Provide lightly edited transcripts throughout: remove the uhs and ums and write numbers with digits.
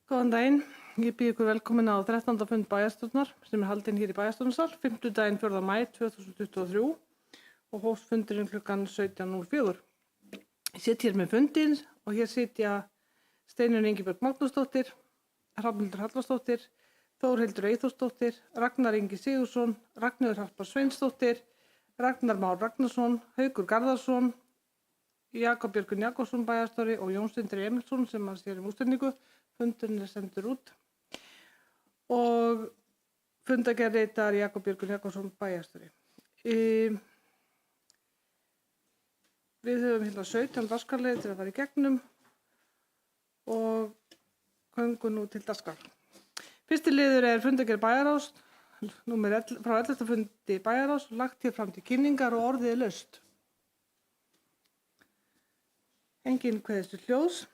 Góðan daginn. Ég býð ykkur velkomin á 13. fund bæjarstjórnar sem haldinn hér í bæjarstjórnarsal 5. daginn 4. maí 2023 og hófst fundurinn klukkan 17:04. Ég sit hér með fundinn og hér sitja Steinunn Ingibjörg Magnúsdóttir, Hrafnhildur Hallvarsdóttir, Þórhildur Eyþórsdóttir, Ragnar Ingi Sigurðsson, Ragnheiður Harpa Sveinsdóttir, Ragnar Már Ragnarsson, Haukur Garðarsson, Jakob Björgvin Jakobsson bæjarstjóri og Jón Sindri Emilsson sem sér útsetningu. Fundurinn sendur út og fundargerðritar Jakob Björgvin Jakobsson bæjarstjóri. Við höfum hérna 17 dagskrárliði til að fara í gegnum og göngum nú til dagskrár. Fyrsti liður er fundargerð bæjarráðs frá 11. fundi bæjarráðs, lagt hér fram til kynningar og orðið er laust. Engin kveðst til hljóðs.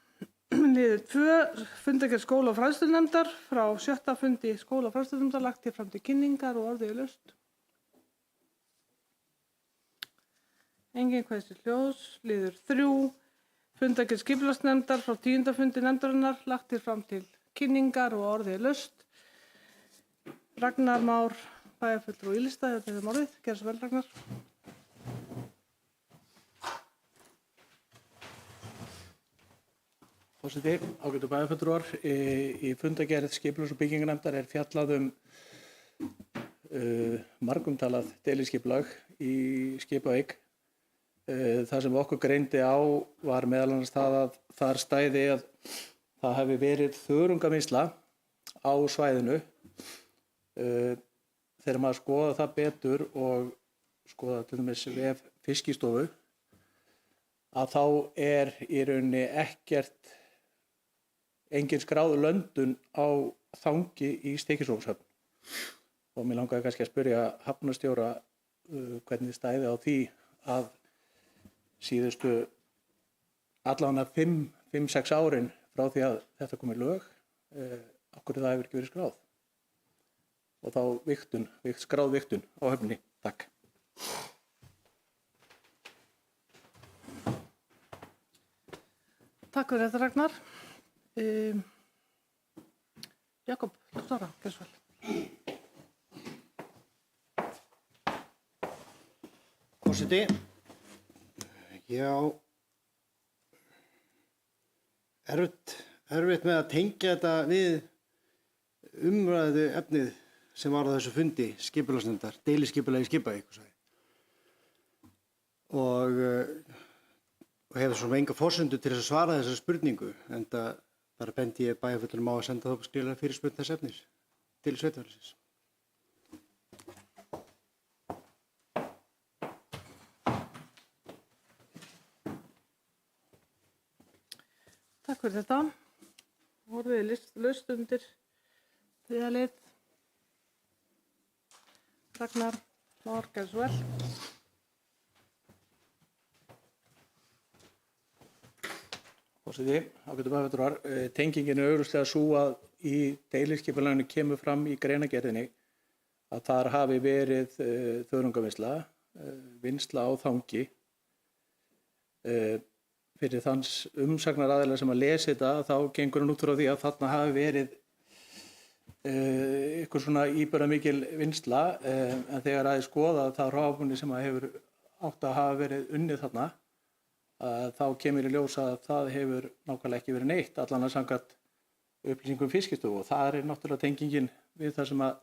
Liður 2, fundargerð skóla- og fræðslunefndar frá 6. fundi skóla- og fræðslunefndar, lagt hér fram til kynningar og orðið er laust. Engin kveðst til hljóðs. Liður 3, fundargerð skipulagsnefndar frá 10. fundi nefndarinnar, lagt hér fram til kynningar og orðið er laust. Ragnar Már, bæjarfulltrúi í Ylista, þetta er orðið. Gerðu svo vel, Ragnar. Forseti, ágætu bæjarfulltrúar, í fundargerð skipulags- og byggingarnefndar er fjallað margumtalað deiliskipulag í Skipavík. Það sem okkur greindi á var meðal annars það að þar stæði að það hefði verið þörungavinnsla á svæðinu. Þegar maður skoða það betur og skoða til dæmis vef Fiskistofu, að þá er í rauninni engin skráð löndun á þangi í Stykkishólmshöfn. Og mér langaði kannski að spyrja hafnarstjóra hvernig stæði á því að síðustu allavega 5-6 árin frá því að þetta kom í lög, okkur það hefur ekki verið skráð. Og þá skráð vigtun á höfninni. Takk. Takk fyrir þetta, Ragnar. Jakob, þú svara, gerðu svo vel. Forseti, já, erfitt með að tengja þetta við umræðu efnið sem var á þessu fundi skipulagsnefndar, deiliskipulagi í Skipavík. Og hefur svona enga forsendu til þess að svara þessari spurningu, enda bara bendi ég bæjarfulltrúum á að senda þá skriflega fyrirspurn þess efnis til sveitarfélagsins. Takk fyrir þetta. Orðið er laust undir þriðja lið. Ragnar Már, gerðu svo vel. Forseti, ágætu bæjarfulltrúar, tengingin er augljóslega sú að í deiliskipulaginu kemur fram í greinargerðinni að þar hafi verið þörungavinnsla, vinnsla á þangi. Fyrir þann umsagnaraðila sem að lesa þetta, þá gengur hann út frá því að þarna hafi verið eitthvað svona íburðarmikil vinnsla, en þegar aðeins skoða það hráefni sem að hefur átt að hafa verið unnið þarna, þá kemur í ljós að það hefur nákvæmlega ekki verið neitt, allan að samkvæmt upplýsingum Fiskistofu, og það er náttúrulega tengingin við það sem að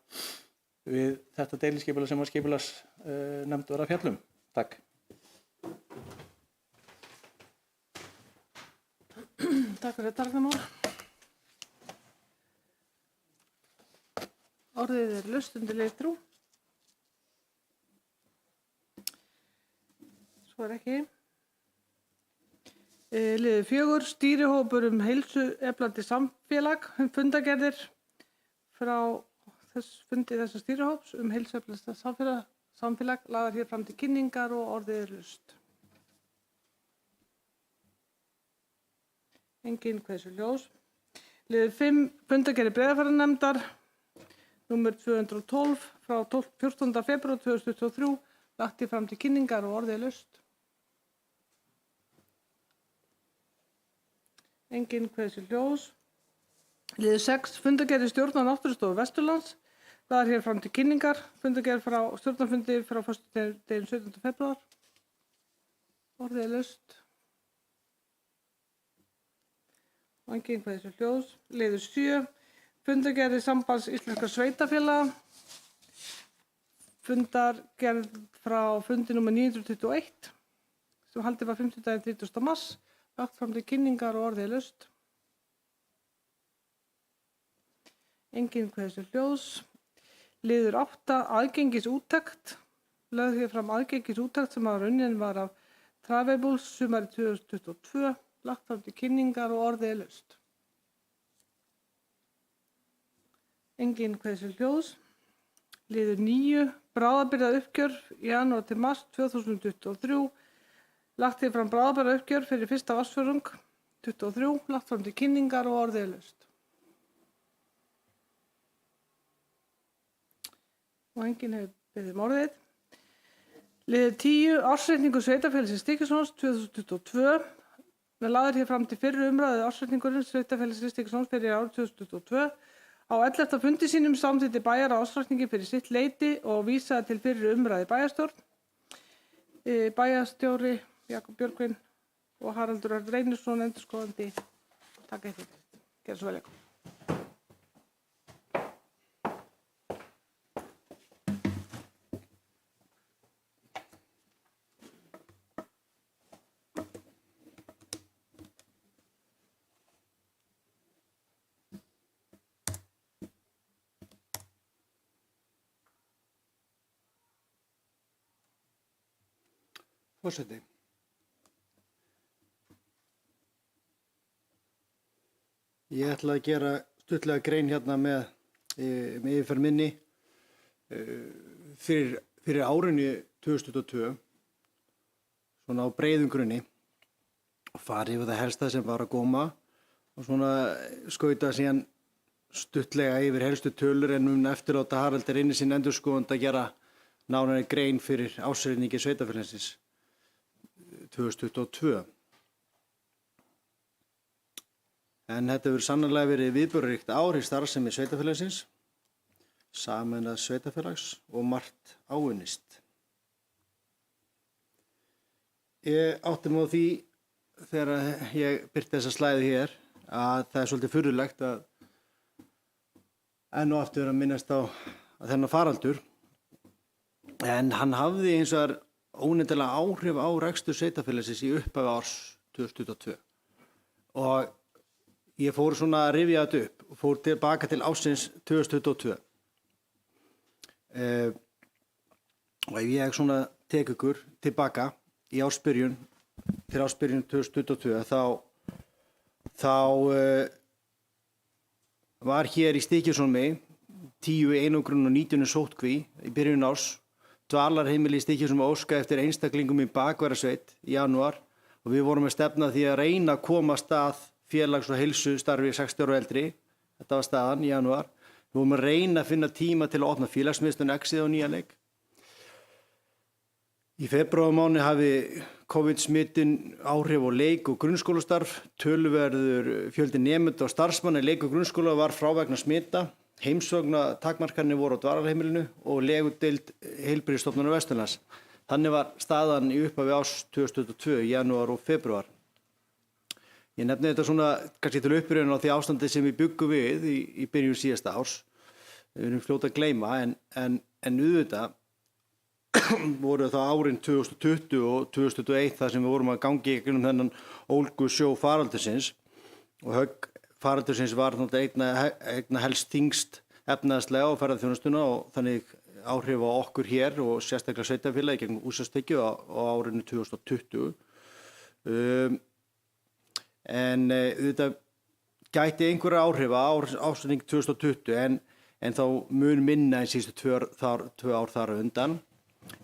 við þetta deiliskipulag sem að skipulagsnefnd var að fjalla um. Takk. Takk fyrir þetta, Ragnar Már. Orðið er laust undir lið 3. Svo er ekki. Liður 4, stýrihópur heilsueflandi samfélag, fundargerðir frá fundi þessa stýrihóps heilsueflandi samfélag, lagðar hér fram til kynningar og orðið er laust. Engin kveðst til hljóðs. Liður 5, fundargerðir Breiðafjarðarnefndar, númer 212 frá 14. febrúar 2023, lagt hér fram til kynningar og orðið er laust. Engin kveðst til hljóðs. Liður 6. Fundargerðir stjórnar Náttúrustofu Vesturlands. Lagðar hér fram til kynningar. Fundargerð frá stjórnarfundi frá föstudaginn 17. febrúar. Orðið er laust. Og engin hvað þessu hljóðs. Liður 7. Fundargerðir Sambands Íslenskra sveitarfélaga. Fundargerð frá fundi nr. 921 sem haldið var 50. 30. mars. Lagt fram til kynningar og orðið er laust. Engin hvað þessu hljóðs. Liður 8. Aðgengisúttekt. Lögð hér fram aðgengisúttekt sem unnin var af Travebuls sumarið 2022. Lagt fram til kynningar og orðið er laust. Engin hvað þessu hljóðs. Liður 9. Bráðabirgða uppgjör janúar til mars 2023. Lagt hér fram bráðabirgða uppgjör fyrir fyrsta ársfjórðung 23. Lagt fram til kynningar og orðið er laust. Og enginn hefur beðið orðið. Liður 10. Ársreikningur sveitarfélagsins Stykkishólms 2022. Við lagðir hér fram til fyrri umræðu ársreikningurinn sveitarfélagsins Stykkishólms fyrir árið 2022. Á 11. fundi sínum samþykkti bæjar ársreikningi fyrir sitt leyti og vísaði til fyrri umræðu bæjarstjórn. Bæjarstjóri Jakob Björgvin og Haraldur Örn Reynisson endurskoðandi taka eftir. Gerðu svo vel eitthvað. Forseti. Ég ætla að gera stuttlega grein hérna með yfirferð minni fyrir árinu 2022, svona á breiðum grunni, og fari yfir það helsta sem var að koma og svona skauta síðan stuttlega yfir helstu tölur en eftirláta Haraldi Reynisson endurskoðanda að gera nánari grein fyrir ársreikningi sveitarfélagsins 2022. En þetta hefur sannarlega verið viðburðaríkt ár í starfsemi sveitarfélagsins, sameinað sveitarfélags og margt áunnist. Ég átti mig á því þegar ég birti þessa slæði hér að það er svolítið furðulegt að enn og aftur að minnast á þennan faraldur, en hann hafði eins og óneitanlega áhrif á rekstur sveitarfélagsins í upphafi árs 2022 og ég fór svona að rifja þetta upp og fór tilbaka til ársins 2022 og ef ég svona tek ykkur tilbaka í ársbyrjun 2022 þá var hér í Stykkishólmi 10 einangrun og 19 sóttkví í byrjun árs. Dvalarheimili í Stykkishólmi óskaði eftir einstaklingum í bakvarðarsveit í janúar og við vorum með stefna því að reyna að komast að félags- og heilsustarfi 60 ára og eldri. Þetta var staðan í janúar. Við vorum að reyna að finna tíma til að opna félagsmiðstöðin Exið á nýjan leik. Í febrúarmánuði hafi COVID-smittin áhrif á leik- og grunnskólastarf. Töluverður fjöldi nemenda og starfsmanna í leik- og grunnskóla var frá vegna smitta. Heimsókna takmarkanir voru á dvalarheimilinu og legudeild heilbrigðisstofnunar Vesturlands. Þannig var staðan í upphafi árs 2022 í janúar og febrúar. Ég nefni þetta svona kannski til upprifjunar á því ástandi sem við byggum við í byrjun síðasta árs. Við erum fljóta að gleyma en auðvitað voru það árin 2020 og 2021 þar sem við vorum að gangi í gegnum þennan ólgusjó faraldursins og högg faraldursins var einna helst þyngst efnahagslega á ferðaþjónustuna og þannig áhrif á okkur hér og sérstaklega sveitarfélagi gegn húsastykkju á árinu 2020. En þetta gæti einhverja áhrifa á ársreikning 2020 en þá mun minna en síðustu tvö ár þar á undan.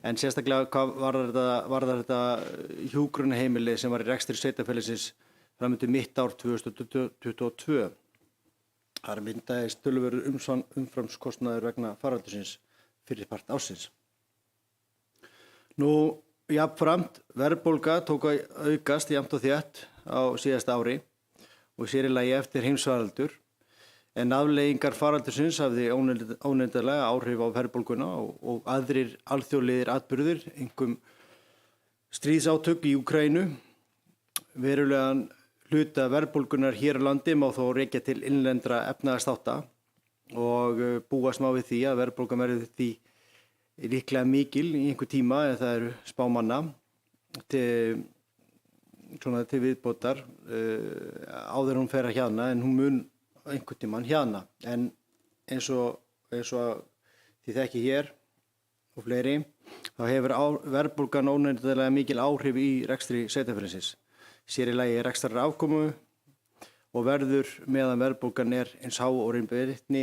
En sérstaklega var þetta hjúkrunarheimili sem var í rekstri sveitarfélagsins fram til mitt ár 2022. Þar myndaðist töluverður umframskostnaður vegna faraldursins fyrri part ársins. Nú, jafnframt verðbólga tók að aukast jafnt og þétt á síðasta ári og sér í lagi eftir heimsfaraldur. en afleiðingar faraldursins hafði óneitanlega áhrif á verðbólguna og aðrir alþjóðlegir atburðir, einkum stríðsátök í Úkraínu. Verulegan hluta verðbólgunar hér á landi má þó rekja til innlendra efnahagsþátta og búast má við því að verðbólgan verði því líklega mikil í einhver tíma, en það eru spámanna til viðbótar áður hún fer að hjaðna, en hún mun einhvern tímann hjaðna. En eins og þið þekki hér og fleiri, þá hefur verðbólgan óneitanlega mikil áhrif í rekstri sveitarfélagsins. Sér í lagi rekstrar afkomu og verður meðan verðbólgan er eins há og raun ber vitni,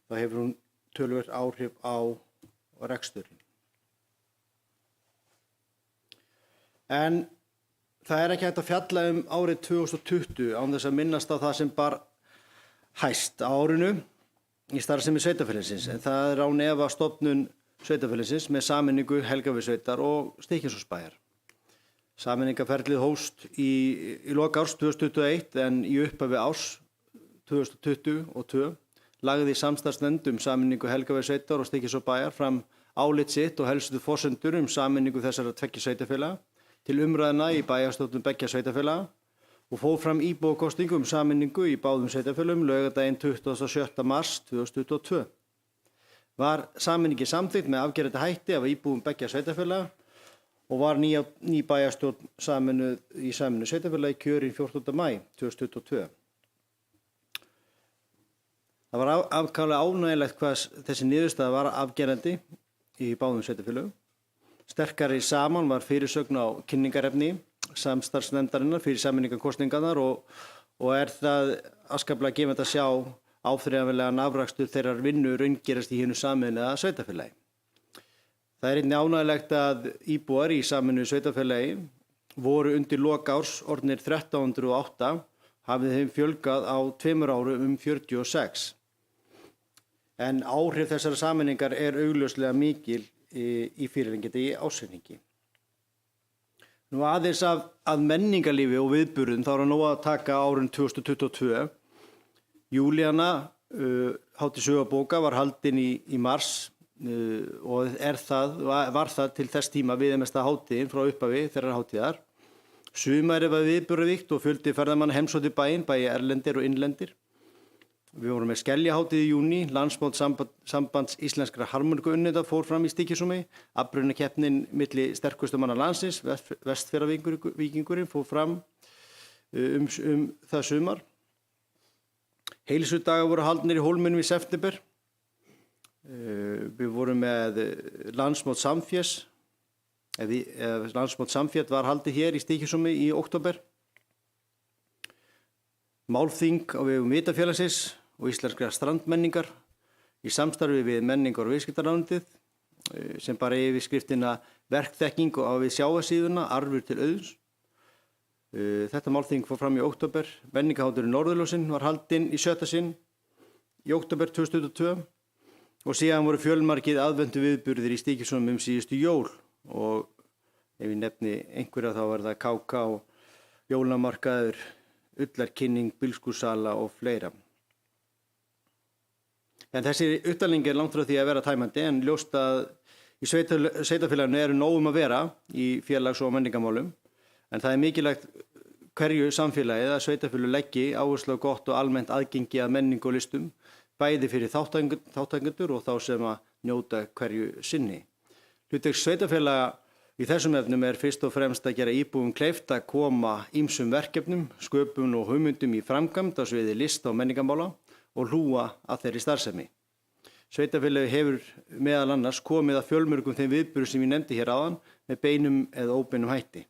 þá hefur hún töluvert áhrif á reksturinn. En það er ekki hægt að fjalla árið 2020 án þess að minnast á það sem bar hæst á árinu í starfsemi sveitarfélagsins, en það er án efa stofnun sveitarfélagsins með sameiningu Helgavíkursveitar og Stykkishólmsbæjar. Sameiningarferlið hófst í lok árs 2021, en í upphafi árs 2022 lagði samstarfsnefnd sameiningu Helgavíkursveitar og Stykkishólmsbæjar fram álit sitt og helstu forsendur sameiningu þessara tveggja sveitarfélaga til umræðna í bæjarstjórnum beggja sveitarfélaga og fór fram íbúakosning sameiningu í báðum sveitarfélögum laugardaginn 27. mars 2022. Var sameiningin samþykkt með afgerandi hætti af íbúum beggja sveitarfélaga og var ný bæjarstjórn sameinuð í sameinuðu sveitarfélagi kjörin 14. maí 2022. Það var afkvæmlega ánægilegt hvað þessi niðurstaða var afgerandi í báðum sveitarfélögum. Sterkari saman var fyrirsögn á kynningarefni samstarfsnefndarinnar fyrir sameiningarkosningarnar og er það afskaplega gefandi að sjá áþreifanlegan afrakstur þeirrar vinnu raungerast í hinu sameinuða sveitarfélagi. Það er einnig ánægilegt að íbúar í sameinuðu sveitarfélagi voru undir lok árs orðnir 1308, hafið þeim fjölgað á 2 árum 46. En áhrif þessara sameiningar er augljóslega mikil í fyrirliggjandi ásetningi. Nú aðeins af menningarlífi og viðburðum þá er að nóg að taka árun 2022. Júlíana, hátíð sögubóka, var haldin í mars og var það til þess tíma viðamesta hátíðin frá upphafi þeirrar hátíðar. Sumarið var viðburðaríkt og fjöldi ferðamanna heimsótti bæinn, bæði erlendir og innlendir. Við vorum með skeljahátíð í júní, landsmót sambands íslenskra harmonikuunnenda fór fram í Stykkishólmi, afbraunakeppnin milli sterkustu manna landsins, Vestfjarðavíkingurinn, fór fram það sumar. Heilsudagar voru haldnir í Hólminum í september. Við vorum með landsmót samfélags, landsmót samfélag var haldið hér í Stykkishólmi í október. Málþing á vegum Vitafélagsins og íslenskra strandmenningar í samstarfi við menningar- og viðskiptaráðuneytið sem bara yfirskriftina verkþekking og á við sjávarsíðuna arfur til auðs. Þetta málþing fór fram í október. Menningarhátíðin Norðurljósin var haldin í 7. sinn í október 2022 og síðan voru fjölmargir aðventu viðburðir í Stykkishólmi síðustu jól og ef ég nefni einhverja þá var það KK, jólamarkaður, ullarkynning, bílskúrsala og fleira. En þessi upptalning er langt frá því að vera tæmandi, en ljóst að í sveitarfélaginu eru nóg að vera í félags- og menningarmálum, en það er mikilvægt hverju samfélagið að sveitarfélög leggi áherslu á gott og almennt aðgengi að menningu og listum, bæði fyrir þátttakendur og þá sem að njóta hverju sinni. Hlutverk sveitarfélaga í þessum efnum er fyrst og fremst að gera íbúum kleift að koma ýmsum verkefnum, sköpun og hugmyndum í framkvæmd á sviði lista og menningarmála og hlúa að þeirri starfsemi. Sveitarfélagi hefur meðal annars komið að fjölmörgum þeim viðburðum sem ég nefndi hér áðan með beinum eða óbeinum hætti.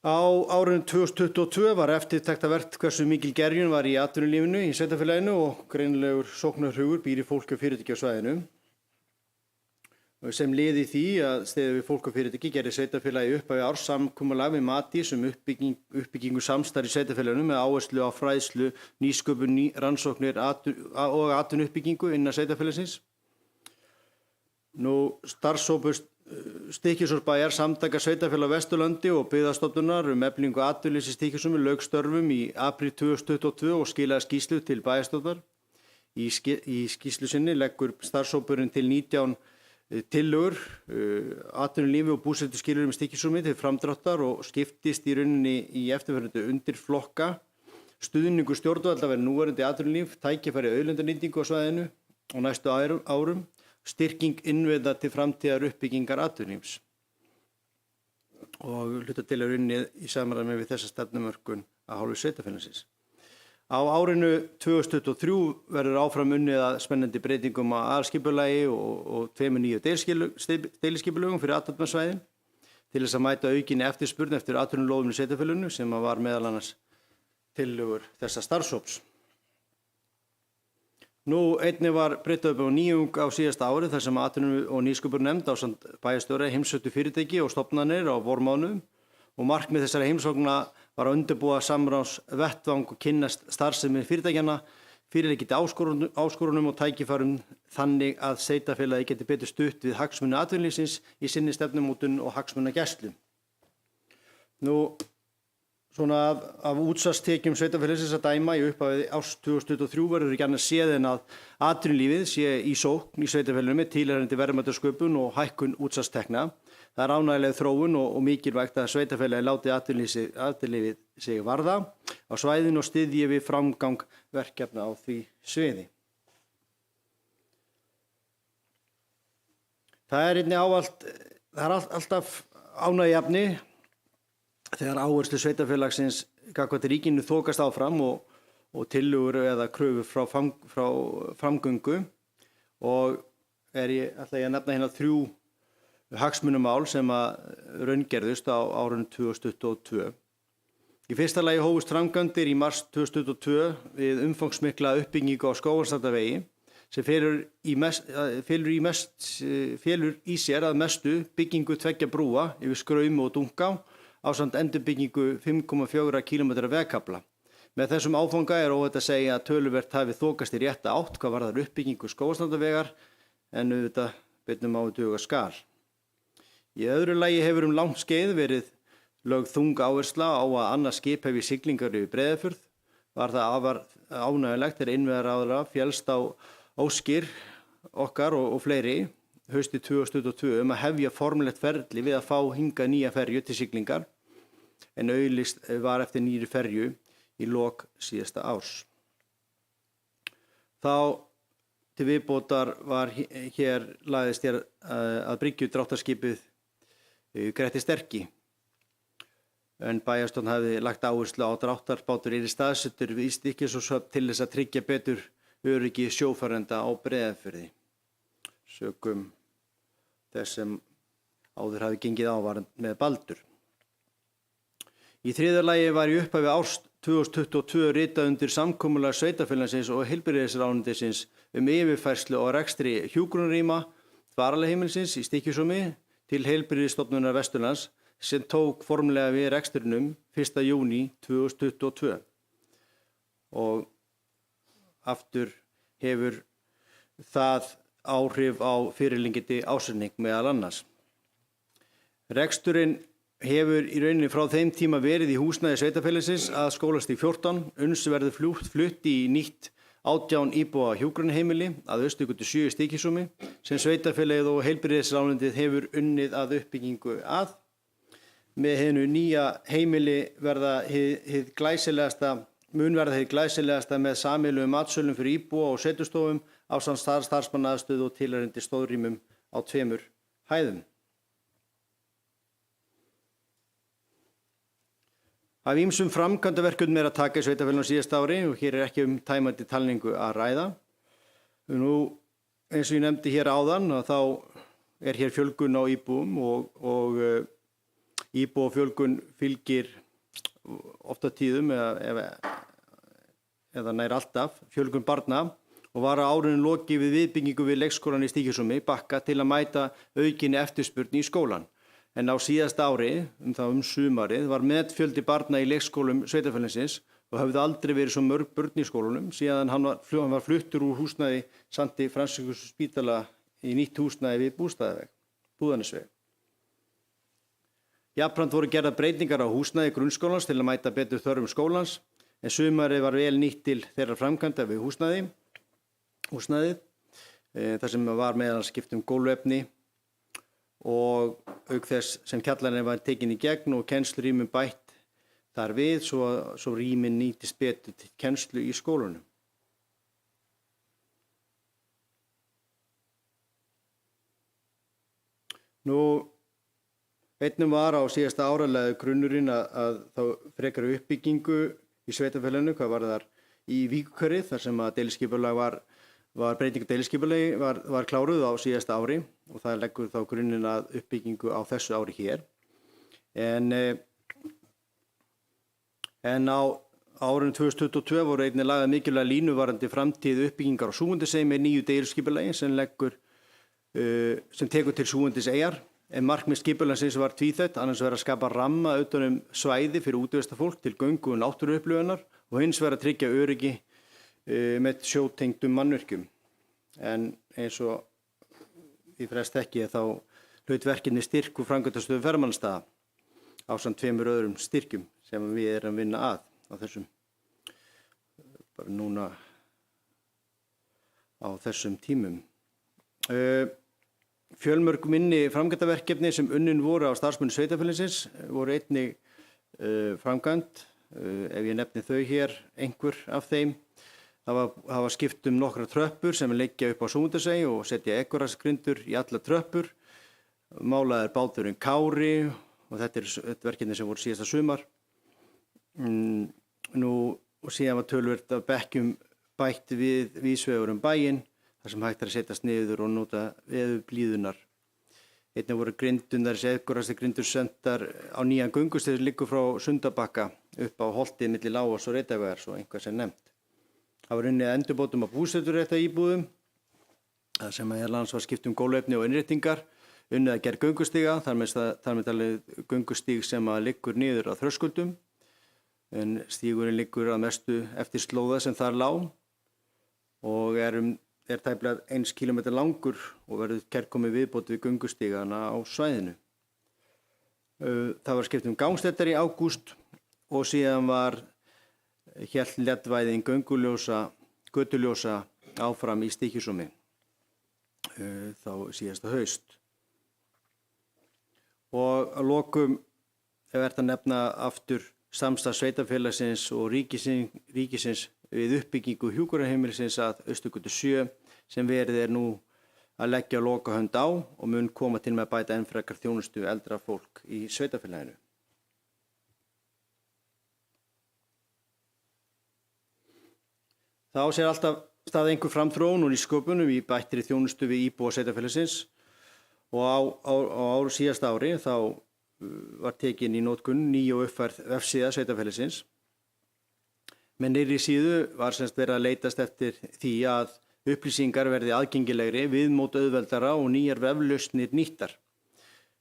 Á árinu 2022 var eftirtektarvert hversu mikil gerjun var í atvinnulífinu í sveitarfélaginu og greinilegur sóknarhugur býr í fólki og fyrirtæki á svæðinu. Sem liði því að styðja við fólk og fyrirtæki gerði sveitarfélagi upphafi árs samkomulag við Matís uppbyggingu samstarf í sveitarfélaginu með áherslu á fræðslu, nýsköpun, rannsóknir og atvinnuuppbyggingu innan sveitarfélagsins. Starfshópur Stykkishólmsbæjar, Samtaka sveitarfélaga á Vesturlandi og Byggðastofnunar eflingu atvinnulífs í Stykkishólmi lauk störfum í apríl 2022 og skilaði skýrslu til bæjarstjórnar. Í skýrslu sinni leggur starfshópurinn til 19 tillögur atvinnulífi og búsetuskilyrðum í Stykkishólmi til framdráttar og skiptist í rauninni í eftirfarandi undirflokka: stuðningur stjórnvalda við núverandi atvinnulíf, tækifæri auðlindanýtingu á svæðinu og næstu árum, styrking innviða til framtíðar uppbyggingar atvinnulífs og hluta til er unnið í samræmi við þessa stefnumörkun af hálfu sveitarfélagsins. Á árinu 2023 verður áfram unnið að spennandi breytingum á aðalskipulagi og 2 nýju deiliskipulögum fyrir athafnasvæðin til þess að mæta aukinni eftirspurn eftir atvinnulóðum í sveitarfélaginu sem var meðal annars tillögur þessa starfshóps. Nú einnig var breytt upp á nýjung á síðasta ári þar sem atvinnu- og nýsköpunarnefnd ásamt bæjarstjóra heimsóttu fyrirtæki og stofnanir á vormánuðum og markmið þessara heimsókna var að undirbúa samráðsvettvang og kynnast starfsemi fyrirtækjanna, fyrirliggjandi áskorunum og tækifærum þannig að sveitarfélagið geti betur stutt við hagsmuni atvinnulífsins í sinni stefnumótun og hagsmunagæslu. Nú svona af útsvarstekjum sveitarfélagsins að dæma í upphafi árs 2023 verður gjarnan séð en að atvinnulífið sé í sókn í sveitarfélaginu með tilheyrandi verðmætasköpun og hækkun útsvarstekna. Það er ánægjuleg þróun og mikilvægt að sveitarfélagið láti atvinnulífið sig varða á svæðinu og styðji við framgang verkefna á því sviði. Það er einnig alltaf ánægjuefni þegar áherslu sveitarfélagsins gagnvart ríkinu þokast áfram og tillögur eða kröfur frá framgöngu og ætla ég að nefna hérna 3 hagsmunamál sem að raungerðust á árinu 2022. Í fyrsta lagi hófust framkvæmdir í mars 2022 við umfangsmikla uppbyggingu á Skógarstrandarvegi sem felur í sér að mestu byggingu 2 brúa yfir Skraum og Dunká ásamt endurbyggingu 5,4 km vegkafla. Með þessum áfanga er óhætt að segja að töluvert hafi þokast í rétta átt hvað varðar uppbyggingu Skógarstrandarvegar en auðvitað beinum á duga skal. Í öðru lagi hefur langt skeið verið lögð þung áhersla á að annað skip hefji siglingar yfir Breiðafjörð. Var það afar ánægjulegt þegar innviðaráðherra féllst á óskir okkar og fleiri haustið 2022 að hefja formlegt ferli við að fá hingað nýja ferju til siglingar en auglýst var eftir nýrri ferju í lok síðasta árs. Þá til viðbótar var lagðist að bryggju dráttarskipið Grettir Sterki en bæjarstjórn hafði lagt áherslu á dráttarbátur yrði staðsettur við Stykkishólmshöfn til þess að tryggja betur öryggi sjófarenda á Breiðafirði sökum þess sem áður hafi gengið á var með Baldur. Í þriðja lagi var í upphafi árs 2022 ritað undir samkomulag sveitarfélagsins og heilbrigðisráðuneytisins yfirfærslu og rekstri hjúkrunarrýma dvalarheimilisins í Stykkishólmi til Heilbrigðisstofnunar Vesturlands sem tók formlega við rekstrinum 1. júní 2022 og aftur hefur það áhrif á fyrirliggjandi ásetning meðal annars. Reksturinn hefur í rauninni frá þeim tíma verið í húsnæði sveitarfélagsins að skólastíg 14, uns verður flutt í nýtt 18 íbúa hjúkrunarheimili að Austurgötu 7 í Stykkishólmi sem sveitarfélagið og heilbrigðisráðuneytið hefur unnið að uppbyggingu að. Með hinu nýja heimili mun verða hið glæsilegasta með sameiginlegum matsölum fyrir íbúa og setustofum ásamt starfsmannaaðstöðu og tilheyrandi stóðrýmum á 2 hæðum. Af ýmsum framkvæmdaverkefnum er að taka í sveitarfélaginu síðasta ári og hér er ekki tæmandi talningu að ræða. Nú, eins og ég nefndi hér áðan, þá er hér fjölgun á íbúum og íbúafjölgun fylgir ofta tíðum eða nær alltaf fjölgun barna og var á árinu lokið við viðbyggingu við leikskólann í Stykkishólmi Bakka til að mæta aukinni eftirspurn í skólann. En á síðasta ári, sumarið, var metfjöldi barna í leikskólum sveitarfélagsins og hafði aldrei verið svo mörg börn í skólanum síðan hann var fluttur úr húsnæði Sankti Fransiskus spítala í nýtt húsnæði við Búðanesveg. Jafnframt voru gerðar breytingar á húsnæði grunnskólans til að mæta betur þörfum skólans, en sumarið var vel nýtt til þeirra framkvæmda við húsnæðið, þar sem var meðal skipt gólfefni og auk þess sem kjallarinn var tekin í gegn og kennslurýmum bætt þar við svo rýmin nýtist betur til kennslu í skólunum. Einnig var á síðasta áralagi grunnurinn að þá frekari uppbyggingu í sveitarfélaginu, hvað var þar í Víkurkverið, þar sem að deiliskipulag var breyting deiliskipulagi var kláruð á síðasta ári og það leggur þá grunninn að uppbyggingu á þessu ári hér. En á árinu 2022 voru einnig lagað mikilvæg línu varðandi framtíð uppbyggingar á Súgundisey með nýju deiliskipulagi sem tekur til Súgundiseyjar. En markmið skipulagsins var tvíþætt, annars vegar að skapa ramma utan svæði fyrir útivistarfólk til göngu og náttúruupplifunar og hins vegar að tryggja öryggi með sjótengdum mannvirkjum. En eins og því flest ekki þá hlaut verkefni styrk úr framkvæmdastöðu ferðamannastaða ásamt 2 öðrum styrkjum sem við erum að vinna að á þessum bara núna á þessum tímum. Fjölmörg minni framkvæmdaverkefni sem unnin voru á starfsmönnum sveitarfélagsins voru einnig framkvæmd, ef ég nefni þau hér, einhver af þeim. Það var skipt nokkrar tröppur sem liggja upp á Súgundisey og setja ekorasgrindur í alla tröppur. Málaður báturinn Kári og þetta verkefni sem voru síðasta sumar. Og síðan var töluvert af bekkjum bætt við víðsvegar bæinn, þar sem hægt að setjast niður og nota veðurblíðunar. Einnig voru grindunar, ekorasti grindur sendar á nýjan göngustíg sem liggur frá Sundabakka upp á holtið milli Lágás og Reitavegar, svo einhvað sem nefnt. Það var unnið að endurbótum á búseturétta íbúðum, þar sem lands var skipt gólfefni og innréttingar, unnið að gera göngustíga, þar með talið göngustíg sem liggur niður á Þröskuldum, en stígurinn liggur að mestu eftir slóða sem þar lá og er tæplega 1 kílómetra langur og verður kærkomið viðbót við göngustígana á svæðinu. Það var skipt gangstéttar í ágúst og síðan hélt leddvæðing götuljósa áfram í Stykkishólmi þá síðasta haust. Og að lokum er vert að nefna aftur samstarf sveitarfélagsins og ríkisins við uppbyggingu hjúkrunarheimilisins að Austurgötu 7 sem verið nú að leggja lokahönd á og mun koma til með að bæta enn frekar þjónustu eldra fólk í sveitarfélaginu. Það á sér alltaf stað einhver framþróun og nýsköpunum í bættri þjónustu við íbúa sveitarfélagsins og á síðasta ári þá var tekin í notkun ný og uppfærð vefsíða sveitarfélagsins. Með nýrri síðu var semst verið að leitast eftir því að upplýsingar verði aðgengilegri, viðmót auðveldara og nýjar veflausnir nýttar.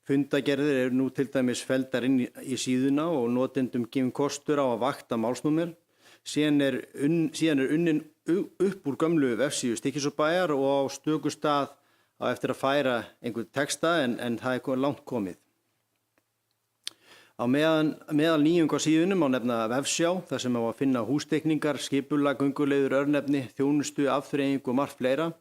Fundagerðir nú til dæmis felldar inn í síðuna og notendum gefinn kostur á að vakta málsnúmer. Síðan er unnin upp úr gömlu vefsíðu Stykkishólmsbæjar og á stöku stað á eftir að færa einhvern texta en það er langt komið. Á meðal nýjunga síðunum má nefna vefsjá, þar sem á að finna hústeikningar, skipulag, gönguleiðir, örnefni, þjónustu, afþreyingu og margt fleira.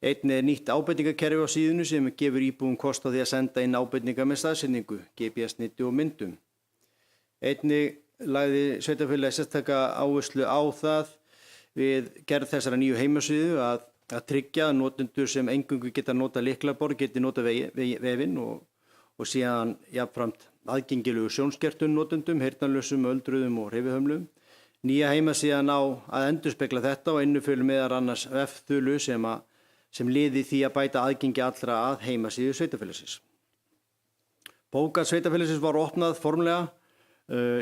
Einnig er nýtt ábendingakerfi á síðunu sem gefur íbúum kost á því að senda inn ábendingar með staðsetningu, GPS-niti og myndum. Einnig lagði sveitarfélagið sérstaka áherslu á það við gerð þessara nýju heimasíðu að tryggja að notendur sem eingöngu geta nota lyklaborð geti nota vefinn og síðan jafnframt aðgengilegu sjónskertum notendum, heyrnarlausum, öldruðum og hreyfihömlum. Nýja heimasíðan á að endurspegla þetta og innifölu meðal annars vefþulu sem liði því að bæta aðgengi allra að heimasíðu sveitarfélagsins. Bókað sveitarfélagsins var opnað formlega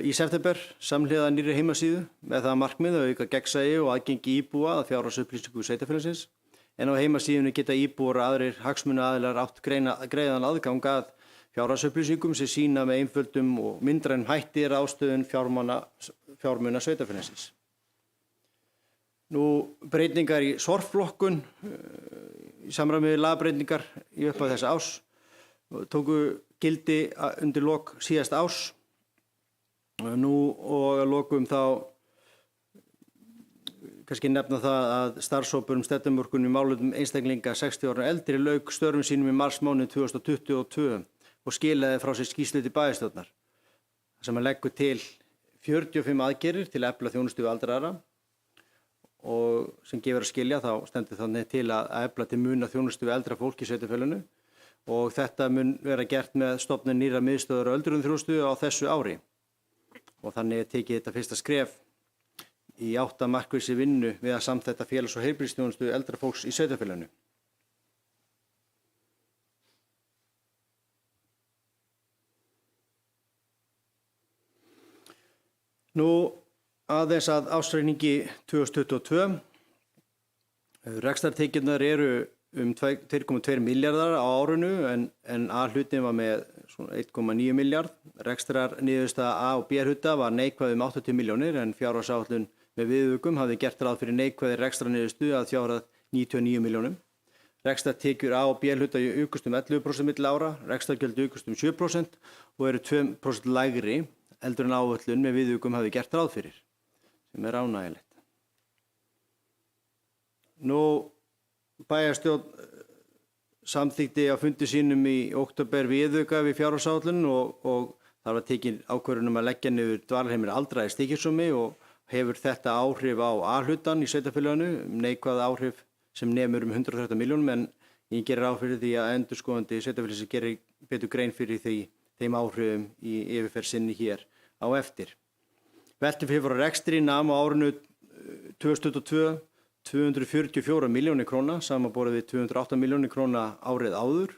í september samhliða nýrri heimasíðu með það markmið að auka gegnsæi og aðgengi íbúa að fjárhagsupplýsingu sveitarfélagsins. En á heimasíðunni geta íbúar og aðrir hagsmunaaðilar átt greiðan aðgang að fjárhagsupplýsingum sem sýna með einföldum og myndrænum hætti ráðstöfun fjármuna sveitarfélagsins. Breytingar í sorfflokkun í samræmi við lagabreytingar í upphafi þessa árs tóku gildi undir lok síðast árs. Nú og að lokum þá kannski nefna það að starfshópur stefnumörkun í málefnum einstaklinga 60 ára og eldri lauk störfum sínum í marsmánuði 2022 og skilaði frá sér skýrslu til bæjarstjórnar sem að leggur til 45 aðgerðir til að efla þjónustu við aldraðra og sem gefur að skilja þá stendur þannig til að efla til muna þjónustu við eldra fólk í sveitarfélaginu og þetta mun vera gert með stofnun nýrra miðstöðvar og öldrunarþjónustu á þessu ári. Og þannig tekið þetta fyrsta skref í átt að markvissi vinnu við að samþætta félags- og heilbrigðisþjónustu eldra fólks í sveitarfélaginu. Nú aðeins að ársreikningi 2022. Rekstrartekjurnar eru 2,2 milljarðar á árinu en A-hlutin var með 1,9 milljarð. Rekstrarniðurstaða A- og B-hluta var neikvæð 80 milljónir en fjárhagsáætlun með viðaukum hafði gert ráð fyrir neikvæði rekstrarniðurstöðu að fjárhæð 99 milljónum. Rekstrartekjur A- og B-hluta jukust 11% milli ára, rekstrargjöld jukust 7% og eru 2% lægri heldur en áætlun með viðaukum hafði gert ráð fyrir, sem ánægjulegt. Nú bæjarstjórn samþykkti á fundi sínum í október viðauka við fjárhagsáætlun og þar var tekin ákvörðun að leggja niður dvalarheimili aldraðra í Stykkishólmi og hefur þetta áhrif á A-hlutann í sveitarfélaginu, neikvæð áhrif sem nemur 130 milljónum en ég gerir ráð fyrir því að endurskoðandi sveitarfélagsins gerir betur grein fyrir þeim áhrifum í yfirferð sinni hér á eftir. Veltufé frá rekstri nam á árinu 2022 244 milljónir króna samanborið við 208 milljónir króna árið áður.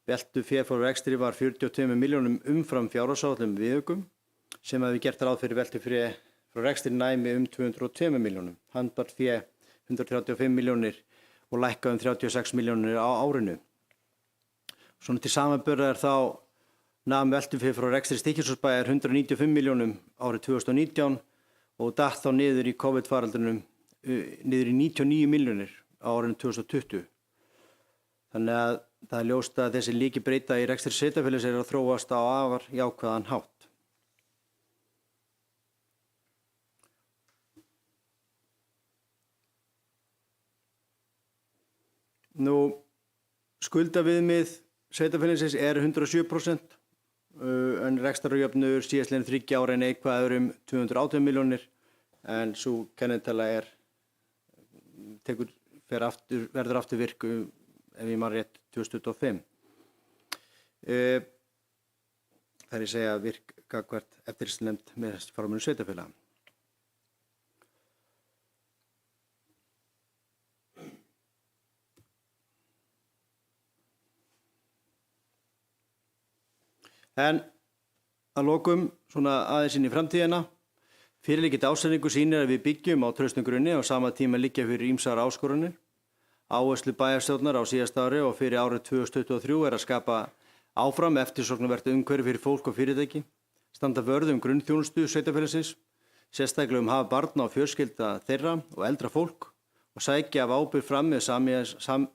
Veltufé frá rekstri var 42 milljónum umfram fjárhagsáætlun með viðaukum sem hefði gert ráð fyrir veltufé frá rekstri næmi 202 milljónum. Handbært 135 milljónir og lækkað 36 milljónir á árinu. Svona til samanburðar þá nam veltufé frá rekstri Stykkishólmsbæjar 195 milljónum árið 2019 og datt þá niður í COVID-faraldrinum niður í 99 milljónir á árinu 2020. Þannig að það er ljóst að þessi líki breyta í rekstri sveitarfélags að þróast á afar jákvæðan hátt. Nú, skuldaviðmið sveitarfélagsins er 107% en rekstrarjöfnuður síðastliðin 3 ára neikvæður 218 milljónir en svo kennitala verður aftur virku ef ég man rétt 2025. Það er að segja virk gagnvart eftirlitsnefnd með forminu sveitarfélaga. En að lokum svona aðeins inn í framtíðina. Fyrirliggjandi ásetningur sýnir að við byggjum á traustum grunni og á sama tíma liggja fyrir ýmsar áskoranir. Áherslu bæjarstjórnar á síðasta ári og fyrir árið 2023 er að skapa áfram eftirsóknarvert umhverfi fyrir fólk og fyrirtæki, standa vörð grunnþjónustu sveitarfélagsins, sérstaklega hafa barna og fjölskylda þeirra og eldra fólk og sækja af ábyrgð fram með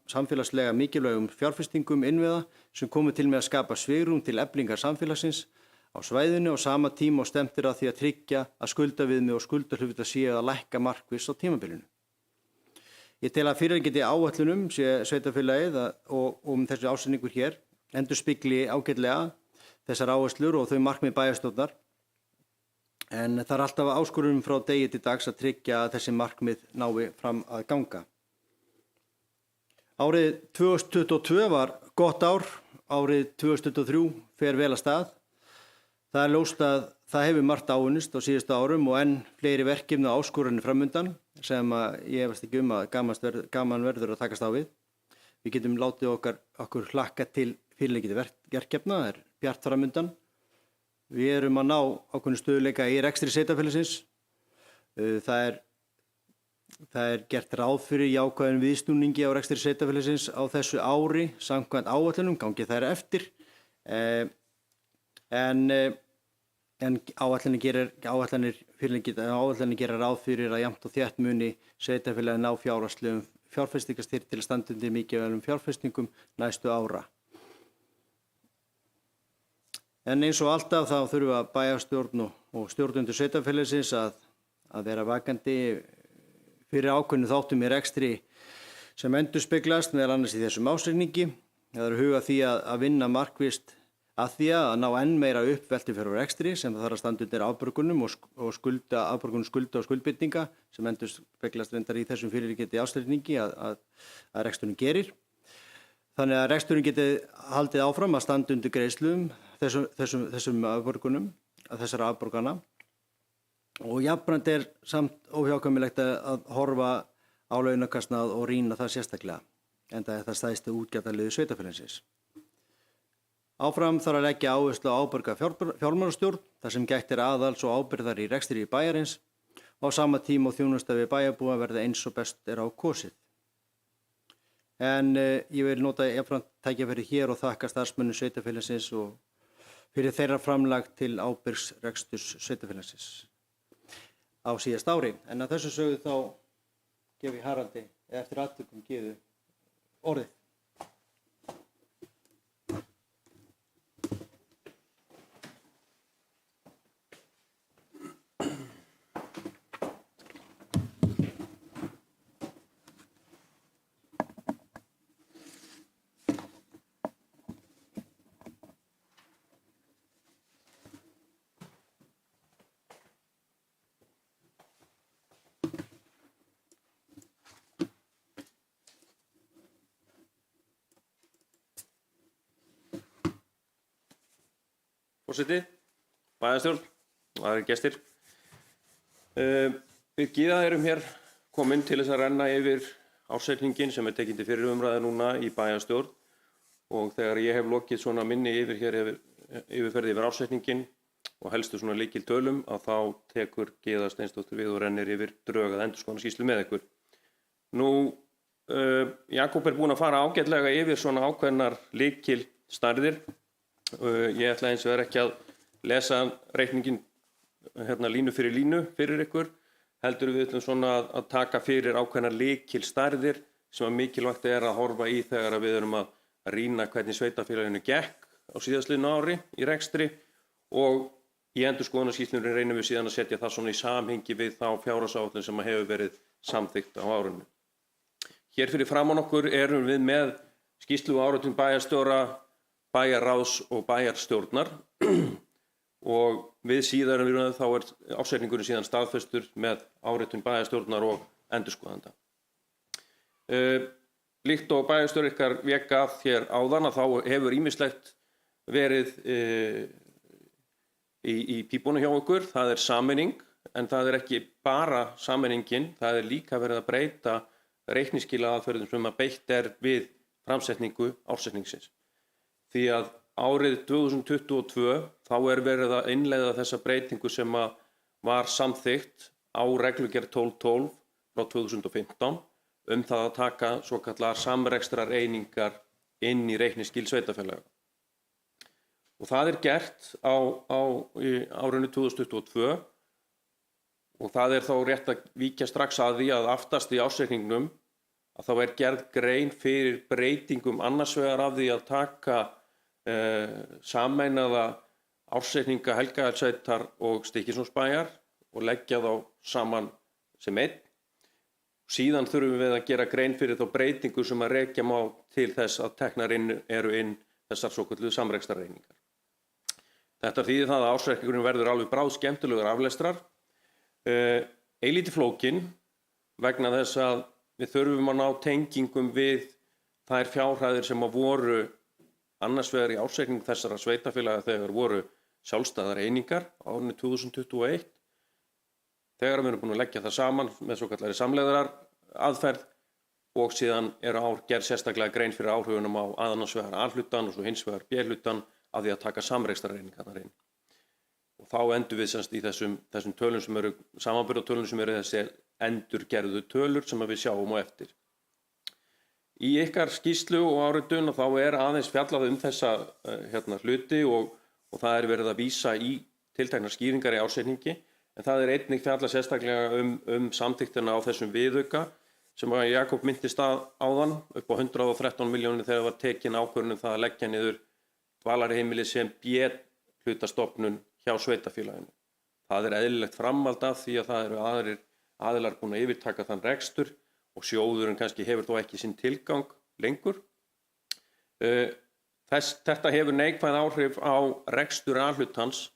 samfélagslega mikilvægum fjárfestingum innviða sem komi til með að skapa svigrúm til eflingar samfélagsins á svæðinu og sama tíma og stefnt að því að tryggja að skuldaviðmið og skuldahlutfall séu að lækka markviss á tímabilinu. Ég tel að fyrirliggjandi áætlunum sé sveitarfélagið og þessi ásetningur hér endurspegli ágætlega þessar áherslur og þau markmið bæjarstjórnar en það er alltaf áskorun frá degi til dags að tryggja að þessi markmið nái fram að ganga. Árið 2022 var gott ár, árið 2023 fer vel að stað. Það er ljóst að það hefur margt áunnist á síðustu árum og enn fleiri verkefni og áskoranir framundan sem ég efast ekki að gaman verður að takast á við. Við getum látið okkur hlakka til fyrirliggjandi verkefna, það er bjart framundan. Við erum að ná ákveðnum stöðugleika í rekstri sveitarfélagsins. Það er gert ráð fyrir jákvæðum viðsnúningi á rekstri sveitarfélagsins á þessu ári samkvæmt áætlunum, gangi þær eftir. En áætlanir gera ráð fyrir að jafnt og þétt muni sveitarfélagið ná fjárhagslegum fjárfestingarstyrk til að standa undir mikilvægum fjárfestingum næstu ára. En eins og alltaf þá þurfa bæjarstjórn og stjórnendur sveitarfélagsins að vera vakandi fyrir ákveðnu þáttum í rekstri sem endurspeglast meðal annars í þessum ársreikningi. Það er huga því að vinna markvisst að því að ná enn meira upp veltufjár og rekstri sem það þarf að standa undir afborgunum og afborgunum skulda og skuldbindninga sem endurspeglast reyndar í þessum fyrirliggjandi ársreikningi að reksturinn gerir. Þannig að reksturinn geti haldið áfram að standa undir greiðslum þessum afborgunum, þessara afborgana. Og jafnframt samt óhjákvæmilegt að horfa á launakostnað og rýna það sérstaklega, enda það stærsti útgjaldaliður sveitarfélagsins. Áfram þarf að leggja áherslu á ábyrga fjármálastjórn, þar sem gætt aðals og ábyrgðar í rekstri bæjarins og á sama tíma og þjónusta við bæjarbúa verði eins og best á kosið. En ég vil nota jafnframt tækifæri hér og þakka starfsmönnum sveitarfélagsins og fyrir þeirra framlag til ábyrgs reksturs sveitarfélagsins á síðast ári. En að þessu sögðu þá gef ég Haraldi eftir atvikum gefu orðið. Forseti, bæjarstjórn, aðrir gestir. Við Gyða erum hér komin til þess að renna yfir ársreikninginn sem tekinn til fyrir umræðu núna í bæjarstjórn og þegar ég hef lokið svona minni yfirferði yfir ársreikninginn og helstu svona lykiltölum að þá tekur Gyða Steinsdóttir við og rennir yfir drög að endurskoðunarskýrslu með ykkur. Jakob búinn að fara ágætlega yfir svona ákveðnar lykilstærðir. Ég ætla eins og ekki að lesa reikningin línu fyrir ykkur, heldur við ætlum svona að taka fyrir ákveðnar lykilstærðir sem að mikilvægt að horfa í þegar við erum að rýna hvernig sveitarfélaginu gekk á síðastliðnu ári í rekstri og í endurskoðunarskýrslunni reynum við síðan að setja það svona í samhengi við þá fjárhagsáætlun sem hefur verið samþykkt á árinu. Hér fyrir framan okkur erum við með skýrslu áritun bæjarstjóra, bæjarráðs og bæjarstjórnar og við síðar þá ársreikningurinn síðan staðfestur með áritun bæjarstjórnar og endurskoðanda. Líkt og bæjarstjóri ykkar vék að hér áðan að þá hefur ýmislegt verið í pípunum hjá okkur. Það sameining, en það ekki bara sameiningin, það líka verið að breyta reikningsskilaaðferðum sem beitt við framsetningu ársreikningsins. Því að árið 2022 þá verið að innleiða þessa breytingu sem var samþykkt á reglugerð 1212 frá 2015 það að taka svokallar samrekstrar einingar inn í reikningsskil sveitarfélaga. Og það gert á árinu 2022 og það þá rétt að víkja strax að því að aftast í ársreikningnum að þá gerð grein fyrir breytingum annars vegar af því að taka sameinaða ársreikninga Helgafellssveitar og Stykkishólmsbæjar og leggja þá saman sem einn. Síðan þurfum við að gera grein fyrir þá breytingu sem að rekja má til þess að teknar eru inn þessar svokölluðu samrekstrareiningar. Þetta þýðir það að ársreikningurinn verður alveg bráðskemmtilegur aflestrar, eilítið flókinn vegna þess að við þurfum að ná tengingum við þær fjárhæðir sem að voru annars vegar í ársreikning þessara sveitarfélaga þegar voru sjálfstæðar einingar á árinu 2021. Þegar við erum búin að leggja það saman með svokallari samlegðarar aðferð og síðan gerð sérstaklega grein fyrir áhrifunum á annars vegar A-hlutann og svo hins vegar B-hlutann af því að taka samrekstrareiningarnar inn. Og þá endum við í þessum tölum sem eru samanburðartölum sem eru þessi endurgerðu tölur sem við sjáum á eftir. Í ykkar skýrslu og áritun þá aðeins fjallað þessa hluti og það verið að vísa í tilteknar skýringar í ársreikningi, en það einnig fjallað sérstaklega samþykktina á þessum viðauka sem Jakob minntist áðan upp á 113 milljónir þegar var tekin ákvörðun það að leggja niður dvalarheimili sem hlutastofnun hjá sveitarfélaginu. Það er eðlilegt framhald af því að það eru aðrir aðilar búin að yfirtaka þann rekstur og sjóðurinn kannski hefur þó ekki sinn tilgang lengur. Þetta hefur neikvæð áhrif á rekstur A-hlutans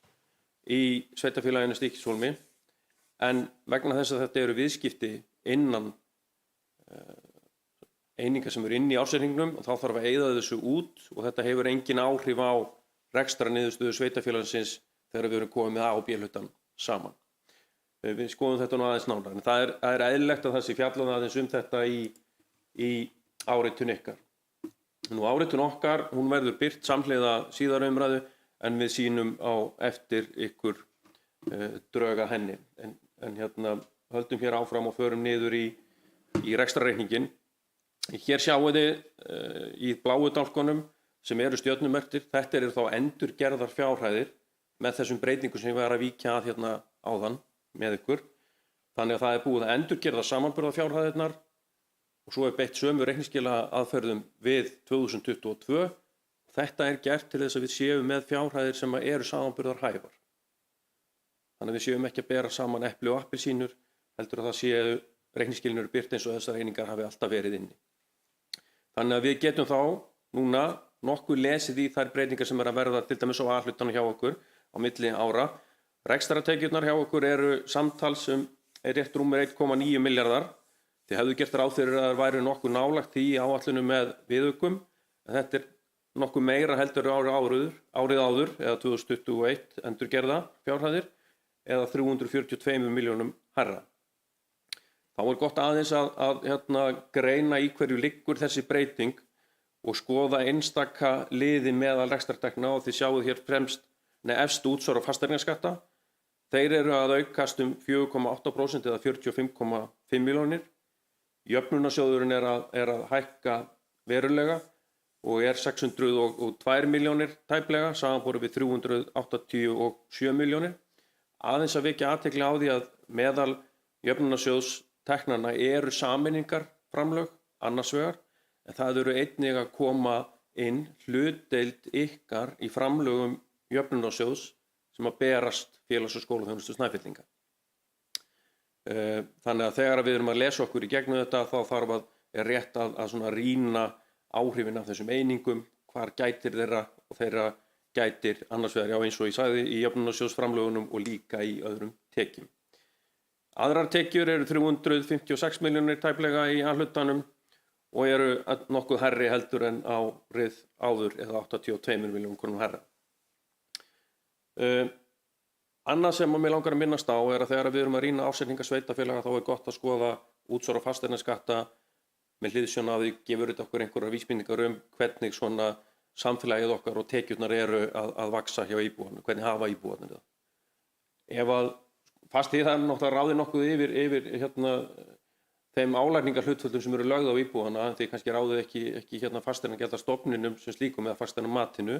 í sveitarfélaginu Stykkishólmi, en vegna þess að þetta eru viðskipti innan einingar sem eru inn í ársreikningnum, þá þarf að eyða þessu út og þetta hefur engin áhrif á rekstrarniðurstöðu sveitarfélagsins þegar við erum komið með A- og B-hlutan saman. Við skoðum þetta nú aðeins nánar, en það er eðlilegt að það sé fjallað aðeins þetta í áritun ykkar. Nú áritun okkar, hún verður birt samhliða síðari umræðu en við sýnum á eftir ykkur drög að henni. En höldum hér áfram og förum niður í rekstrarreikninginn. Hér sjáum þið í bláu dálkunum sem eru stjörnumerktir, þetta eru þá endurgerðar fjárhæðir með þessum breytingum sem ég var að víkja að hérna áðan með ykkur. Þannig að það er búið að endurgerða samanburða fjárhæðirnar og svo er beitt sömu reikningsskila aðferðum við 2022. Þetta er gert til þess að við séum með fjárhæðir sem eru samanburðar hæfar. Þannig að við séum ekki að bera saman epli og appelsínur, heldur að það séu reikningsskilin eru birt eins og þessar einingar hafi alltaf verið inni. Þannig að við getum þá núna nokkuð lesið í þær breytingar sem eru að verða til dæmis á A-hlutanum hjá okkur á milli ára. Rekstrartekjurnar hjá okkur eru samtals rétt rúmir 1,9 milljarðar. Þið hefðu gert ráð fyrir að það væri nokkuð nálægt því í áætlunum með viðaukum, en þetta er nokkuð meira heldur árið áður eða 2021 endurgerða fjárhæðir eða 342 milljónum hærra. Þá er gott aðeins að greina í hverju liggur þessi breyting og skoða einstaka liði meðal rekstrartekna og þið sjáuð hér efst útsvar og fasteignaskatta. Þeir eru að aukast 4,8% eða 45,5 milljónir. Jöfnunarsjóðurinn er að hækka verulega og er 602 milljónir tæplega, samanborið við 387 milljónir. Aðeins að vekja athygli á því að meðal jöfnunarsjóðsteknanna eru sameiningar framlög annars vegar, en það eru einnig að koma inn hlutdeild ykkar í framlögum jöfnunarsjóðs sem að berast félags- og skólaþjónustu Snæfellinga. Þannig að þegar við erum að lesa okkur í gegnum þetta þá er rétt að svona rýna áhrifin af þessum einingum, hvar gætir þeirra og þeirra gætir annars vegar eins og ég sagði í jöfnunarsjóðsframlögunum og líka í öðrum tekjum. Aðrar tekjur eru 356 milljónir tæplega í A-hlutanum og eru nokkuð hærri heldur en árið áður eða 82 milljónum krónum hærra. Annað sem mig langar að minnast á er að þegar við erum að rýna ásetninga sveitarfélaga þá er gott að skoða útsvar og fasteignaskatta með hliðsjón af því gefur þetta okkur einhverjar vísbendingar hvernig svona samfélagið okkar og tekjurnar eru að vaxa hjá íbúanum, hvernig hafa íbúanir það. Ef að fast því það náttúrulega ráði nokkuð yfir þeim álagningarhlutföllum sem eru lögð á íbúana, því kannski ráðið ekki fasteignagjaldsstofninum sem slíkum eða fasteignamatinu.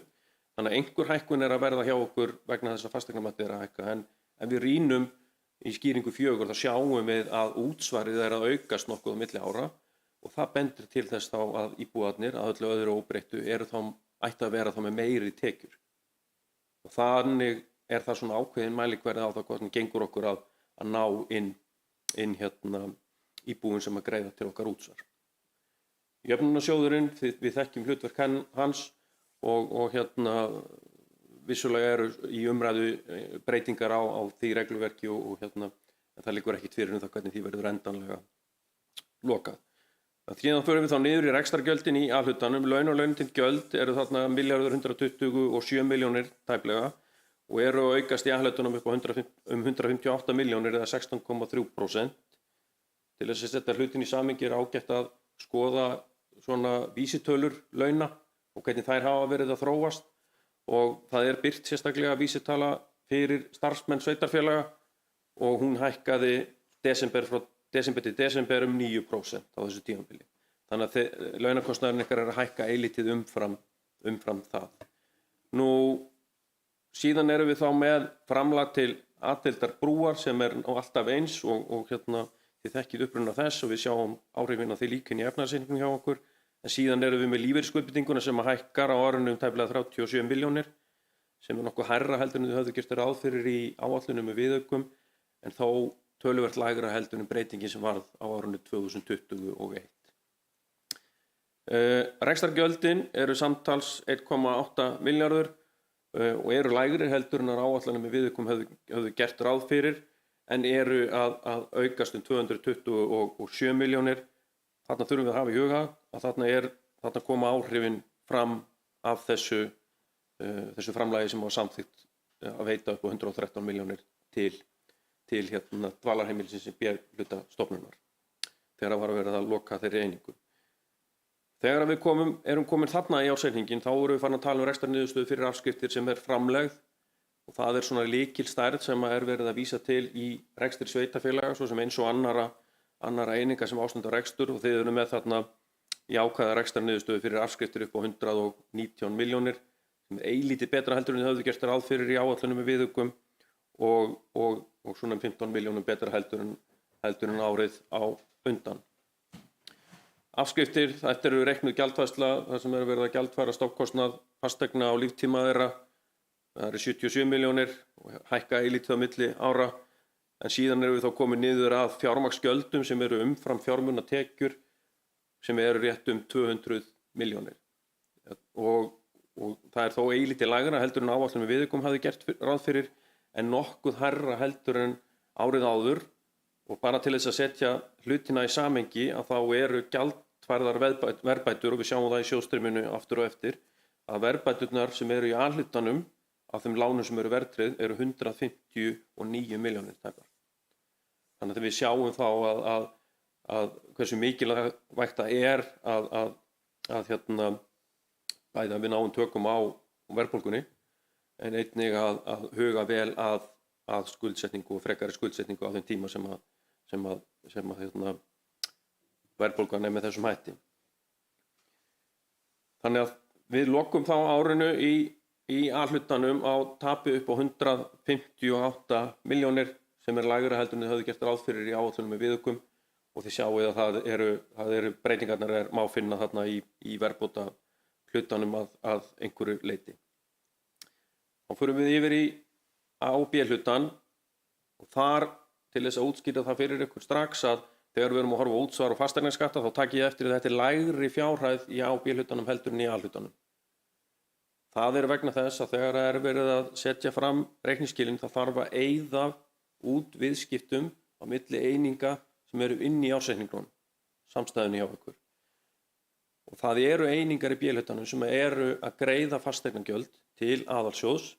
Þannig að einhver hækkun er að verða hjá okkur vegna þess að fasteignamatið er að hækka, en við rýnum í skýringu 4 þá sjáum við að útsvarið er að aukast nokkuð á milli ára og það bendir til þess þá að íbúarnir að öllu öðru óbreyttu ættu að vera þá með meiri tekjur. Og þannig er það svona ákveðin mælikvarði á það hvernig gengur okkur að ná inn íbúum sem að greiða til okkar útsvar. Jöfnunarsjóðurinn, við þekkjum hlutverk hans og vissulega eru í umræðu breytingar á því regluverki og en það liggur ekkert fyrir það hvernig því verður endanlega lokað. Síðan förum við þá niður í rekstrargjöldin í A-hlutanum. Laun og launatengt gjöld eru þarna 1.127 milljónir tæplega og eru að aukast í A-hlutanum upp á 158 milljónir eða 16,3%. Til þess að setja hlutin í samhengi er ágætt að skoða svona vísitölur launa og hvernig þær hafa verið að þróast og það er birt sérstaklega vísitala fyrir starfsmenn sveitarfélaga og hún hækkaði frá desember til desember 9% á þessu tímabili. Þannig að launakostnaðurinn ykkar er að hækka eilítið umfram það. Nú, síðan erum við þá með framlag til A-deildar brúar sem er alltaf eins og þið þekkið uppruna þess og við sjáum áhrifin á því líka í efnahagsreikningum hjá okkur. En síðan erum við með lífeyrisskuldbindinguna sem hækkar á árinu tæplega 37 milljónir sem nokkuð hærra heldur en þau höfðu gert ráð fyrir í áætlunum með viðaukum en þó töluvert lægra heldur en breytingin sem varð á árinu 2021. Rekstrargjöldin eru samtals 1,8 milljarður og eru lægri heldur en áætlunum með viðaukum höfðu gert ráð fyrir en eru að aukast 227 milljónir. Þarna þurfum við að hafa í huga að þarna koma áhrifin fram af þessu framlagi sem var samþykkt að veita upp á 113 milljónir til dvalarheimilisins í B-hluta stofnunar þegar var að vera að loka þeirri einingu. Þegar við erum komin þarna í ársreikningin þá erum við farin að tala um rekstrarniðurstöðu fyrir afskriftir sem framlegð og það svona lykilstærð sem verið að vísa til í rekstri sveitarfélaga svo sem eins og annara eininga sem ástunda rekstur og þið eru með þarna jákvæða rekstrarniðurstöðu fyrir afskriftir upp á 119 milljónir sem eilítið betra heldur en þið höfðu gert ráð fyrir í áætlunum með viðaukum og svona 15 milljónum betra heldur en árið á undan. Afskriftir, þetta eru reiknuð gjaldfærsla þar sem verið að gjaldfæra stofnkostnað fasteigna á líftíma þeirra. Það eru 77 milljónir og hækka eilítið á milli ára en síðan erum við þá komið niður að fjármagnsgjöldum sem eru umfram fjármunatekjur sem eru rétt 200 milljónir. Og það þó eilítið lægra heldur en áætlun með viðaukum hafði gert ráð fyrir en nokkuð hærra heldur en árið áður og bara til þess að setja hlutina í samhengi að þá eru gjaldfærðar verðbætur og við sjáum það í sjóðstreyminu aftur og eftir að verðbæturnar sem eru í A-hlutanum af þeim lánum sem eru verðtryggð eru 159 milljónir tæpar. Þannig að við sjáum þá að hversu mikilvægt það að bæði að við náum tökum á verðbólgunni en einnig að huga vel að skuldsetningu og frekari skuldsetningu á þeim tíma sem verðbólgan með þessum hætti. Þannig að við lokum þá árinu í A-hlutanum á tapi upp á 158 milljónir sem lægra heldur en þið höfðu gert ráð fyrir í áætlunum með viðaukum og þið sjáið að það eru breytingarnar má finna þarna í verðbóta hlutanum að einhverju leyti. Þá förum við yfir í A og B-hlutan og þar til þess að útskýra það fyrir ykkur strax að þegar við erum að horfa á útsvar og fasteignaskatta þá takk ég eftir að þetta lægri fjárhæð í A og B-hlutanum heldur en í A-hlutanum. Það vegna þess að þegar verið að setja fram reikningsskilin þá þarf að eyða út viðskiptum á milli eininga sem eru inn í ársreikningunum, samstæðunni hjá ykkur. Og það eru einingar í B-hlutanum sem eru að greiða fasteignagjöld til aðalsjóðs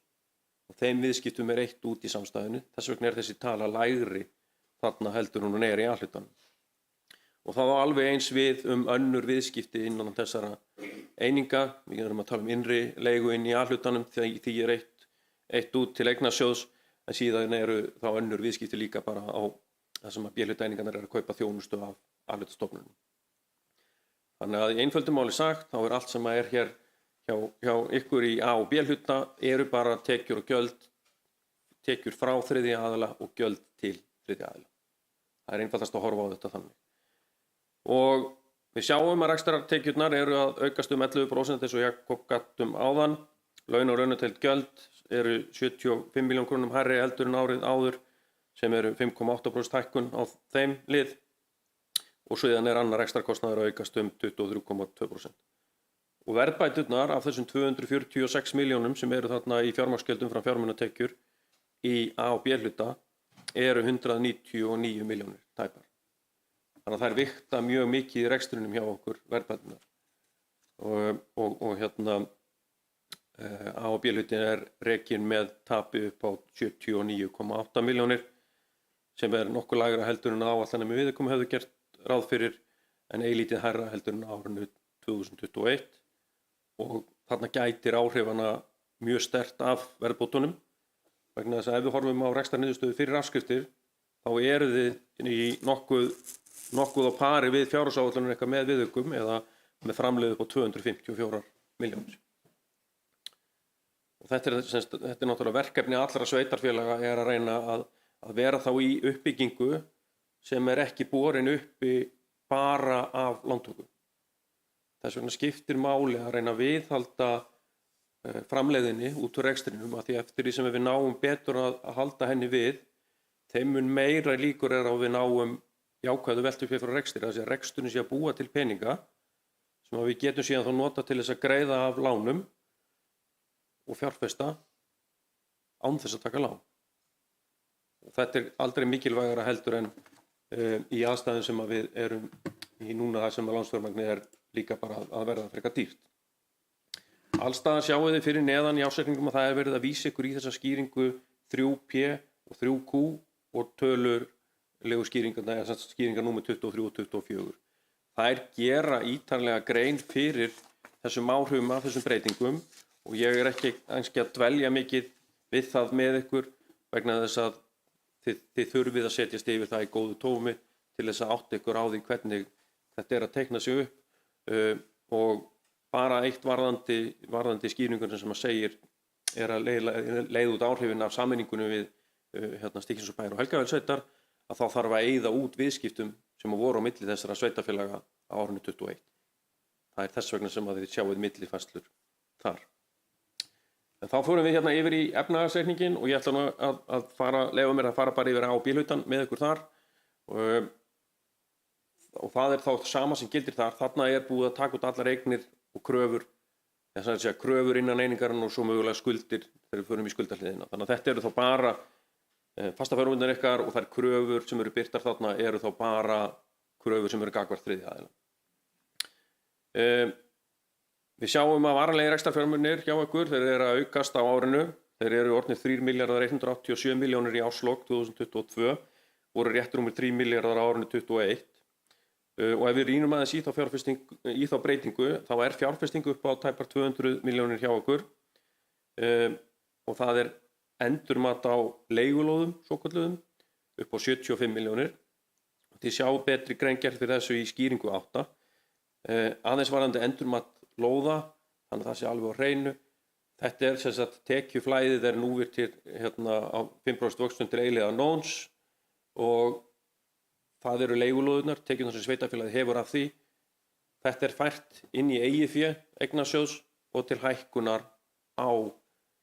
og þeim viðskiptum eytt út í samstæðunni. Þess vegna þessi tala lægri þarna heldur hún í A-hlutanum. Og það á alveg eins við önnur viðskipti innan þessara eininga. Við erum að tala innri leigu inn í A-hlutanum því eitt út til eignasjóðs en síðan eru þá önnur viðskipti líka bara á það sem að B-hluta-einingarnar eru að kaupa þjónustu af A-hlutastofnunum. Þannig að í einföldum máli sagt þá allt sem hér hjá ykkur í A og B-hluta eru bara tekjur og gjöld, tekjur frá þriðja aðila og gjöld til þriðja aðila. Það einfaldast að horfa á þetta þannig. Og við sjáum að rekstrartekjurnar eru að aukast 11% eins og Jakob gat áðan. Laun og raunateild gjöld eru 75 milljón krónum hærri heldur en árið áður sem eru 5,8% hækkun á þeim lið. Og síðan annar rekstrarkostnaður að aukast 23,2%. Og verðbæturnar af þessum 246 milljónum sem eru þarna í fjármagnsgjöldum frá fjármunatekjur í A og B-hluta eru 199 milljónir tæpar. Þannig að það vikta mjög mikið í rekstrinum hjá okkur verðbæturnar. Og A og B-hlutin rekinn með tapi upp á 79,8 milljónir sem nokkuð lægra heldur en áætlanir með viðaukum hefðu gert ráð fyrir en eilítið hærra heldur en árinu 2021 og þarna gætir áhrifana mjög sterkt af verðbótunum vegna þess að ef við horfum á rekstrarniðurstöðu fyrir afskriftir þá eru þið í nokkuð á pari við fjárhagsáætlunum eitthvað með viðaukum eða með framleiðu upp á 254 milljónir. Og þetta er náttúrulega verkefni allra sveitarfélaga að reyna að vera þá í uppbyggingu sem ekki borin uppi bara af lántöku. Þess vegna skiptir máli að reyna að viðhalda framleiðinni út úr rekstrinum, af því eftir því sem við náum betur að halda henni við, þeim mun meira líkur á við náum jákvæðu veltufé frá rekstri, þess að reksturinn sé að búa til peninga sem við getum síðan þá nota til þess að greiða af lánum og fjárfesta án þess að taka lán. Og þetta aldrei mikilvægara heldur en í aðstæðum sem við erum í núna, þar sem lánsfjármagnið líka bara að verða frekar dýrt. Allstaðar sjáið þið fyrir neðan í ásetningum að það verið að vísa ykkur í þessa skýringu 3P og 3Q og tölulegu skýringarna, eða skýringar númer 23 og 24. Þær gera ítarlega grein fyrir þessum áhrifum af þessum breytingum og ég ekki að dvelja mikið við það með ykkur vegna þess að þið þurfið að setjast yfir það í góðu tómi til þess að átta ykkur á því hvernig þetta að teikna sig upp og bara eitt varðandi skýringunum sem að segir að leiða út áhrifin af sameiningunum við Stykkishólmsbæjar og Helgafellssveitar að þá þarf að eyða út viðskiptum sem voru á milli þessara sveitarfélaga á árinu 21. Það þess vegna sem að þið sjáuð millifærslur þar. En þá fórum við yfir í efnahagsreikninginn og ég ætla nú að leyfa mér að fara bara yfir á bílhlutann með ykkur þar og það þá sama sem gildir þar. Þarna búið að taka út allar eignir og kröfur, þess að segja kröfur innan einingarinn og svo mögulega skuldir þegar við förum í skuldahliðina. Þannig að þetta þá bara fasta fjármunir ykkar og þær kröfur sem birtar þarna þá bara kröfur sem gagnvart þriðja aðila. Við sjáum að varanlegir rekstrarfjármunir hjá ykkur, þeir að aukast á árinu. Þeir orðnir 3.187 milljónir í árslok 2022, voru rétt rúmir 3 milljarðar á árinu 2021. Og ef við rýnum aðeins í þá breytingu, þá fjárfestingu upp á tæpar 200 milljónir hjá okkur og það endurmat á leigulóðum, svokölluðum, upp á 75 milljónir. Þið sjá betri greingerð fyrir þessu í skýringu 8. Aðeins varðandi endurmat lóða, þannig að það sé alveg á hreinu. Þetta sem sagt tekjuflæðið núvirtir á 5% vöxtun til eiliða nóns og það leigulóðurnar, tekjurnar sem sveitarfélagið hefur af því. Þetta fært inn í eigið fé eignasjóðs og til hækkunar á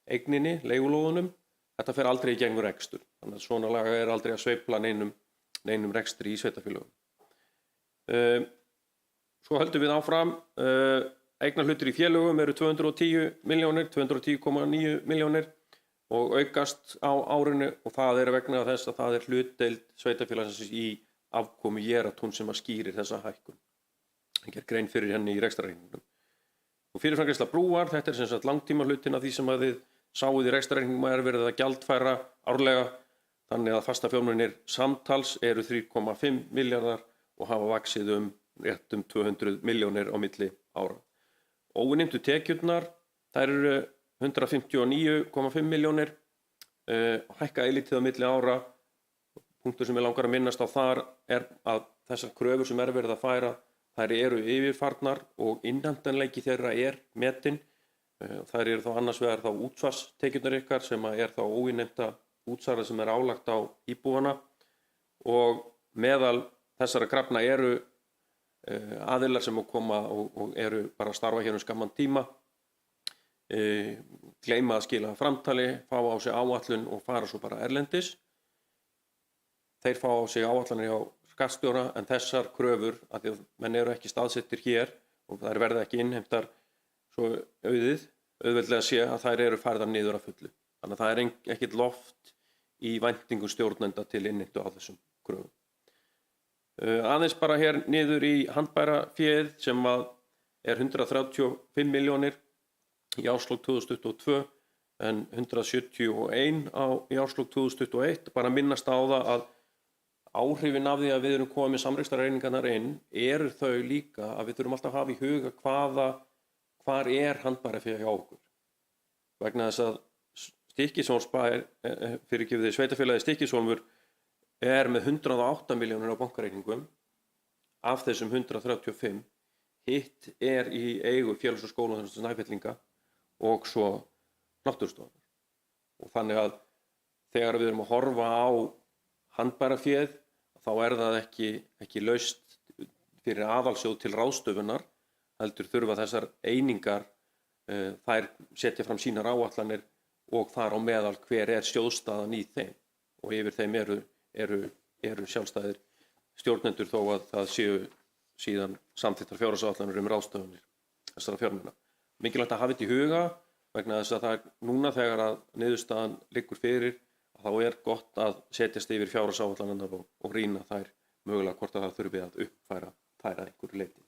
eigninni, leigulóðunum. Þetta fer aldrei í gegnum rekstur. Þannig að svona laga aldrei að sveifla neinum rekstri í sveitarfélögum. Svo höldum við áfram. Eignarhlutir í félögum 210 milljónir, 210,9 milljónir og aukast á árinu og það vegna þess að það hlutdeild sveitarfélagsins í afkomu Jeratún sem að skýrir þessa hækkun. Það ger grein fyrir henni í rekstrarreikningnum. Og fyrirframgreiðsla brúar, þetta sem sagt langtíma hlutin af því sem að þið sáuð í rekstrarreikningnum verið að gjaldfæra árlega, þannig að fasta fjármunir samtals 3,5 milljarðar og hafa vaxið rétt 200 milljónir á milli ára. Óinnheimtu tekjurnar, þær 159,5 milljónir, hækka eilítið á milli ára. Punktur sem ég langar að minnast á þar að þessar kröfur sem verið að færa, þær yfirfarnar og innheimtanleiki þeirra metinn. Þær þá annars vegar þá útsvarstekjurnar ykkar sem þá óinnheimta útsvarið sem álagt á íbúana og meðal þessara krafna aðilar sem koma og bara að starfa hér skamman tíma, gleyma að skila framtali, fá á sig áætlun og fara svo bara erlendis. Þeir fá á sig áætlanir hjá skattstjóra en þessar kröfur, af því að menn ekki staðsettir hér og þær verða ekki innheimtar svo auðveldlega sé að þær færðar niður að fullu. Þannig að það ekkert loft í væntingum stjórnenda til innheimtu á þessum kröfum. Aðeins bara hér niður í handbæra féð sem að 135 milljónir í árslok 2022 en 171 í árslok 2021. Bara minnast á það að áhrifin af því að við erum komið með samrekstrarreiningarnar inn þau líka að við þurfum alltaf að hafa í huga hvar handbæra féð hjá okkur. Vegna þess að Stykkishólmsbær, sveitarfélagið Stykkishólmur með 108 milljónir á bankareikningum af þessum 135. Hitt í eigu félags- og skólaþjónustu Snæfellinga og svo náttúrustofnunar. Og þannig að þegar við erum að horfa á handbæra féð þá það ekki laust fyrir aðalsjóð til ráðstöfunar, heldur þurfa þessar einingar þær setja fram sínar áætlanir og þar á meðal hver sjóðstaðan í þeim og yfir þeim eru sjálfstæðir stjórnendur þó að það séu síðan samþykktar fjárhagsáætlanir ráðstöfunir þessara fjármuna. Mikilvægt að hafa þetta í huga vegna þess að það núna þegar að niðurstaðan liggur fyrir þá gott að setjast yfir fjárhagsáætlanirnar og rýna þær mögulega hvort að það þurfi að uppfæra þær að einhverju leyti.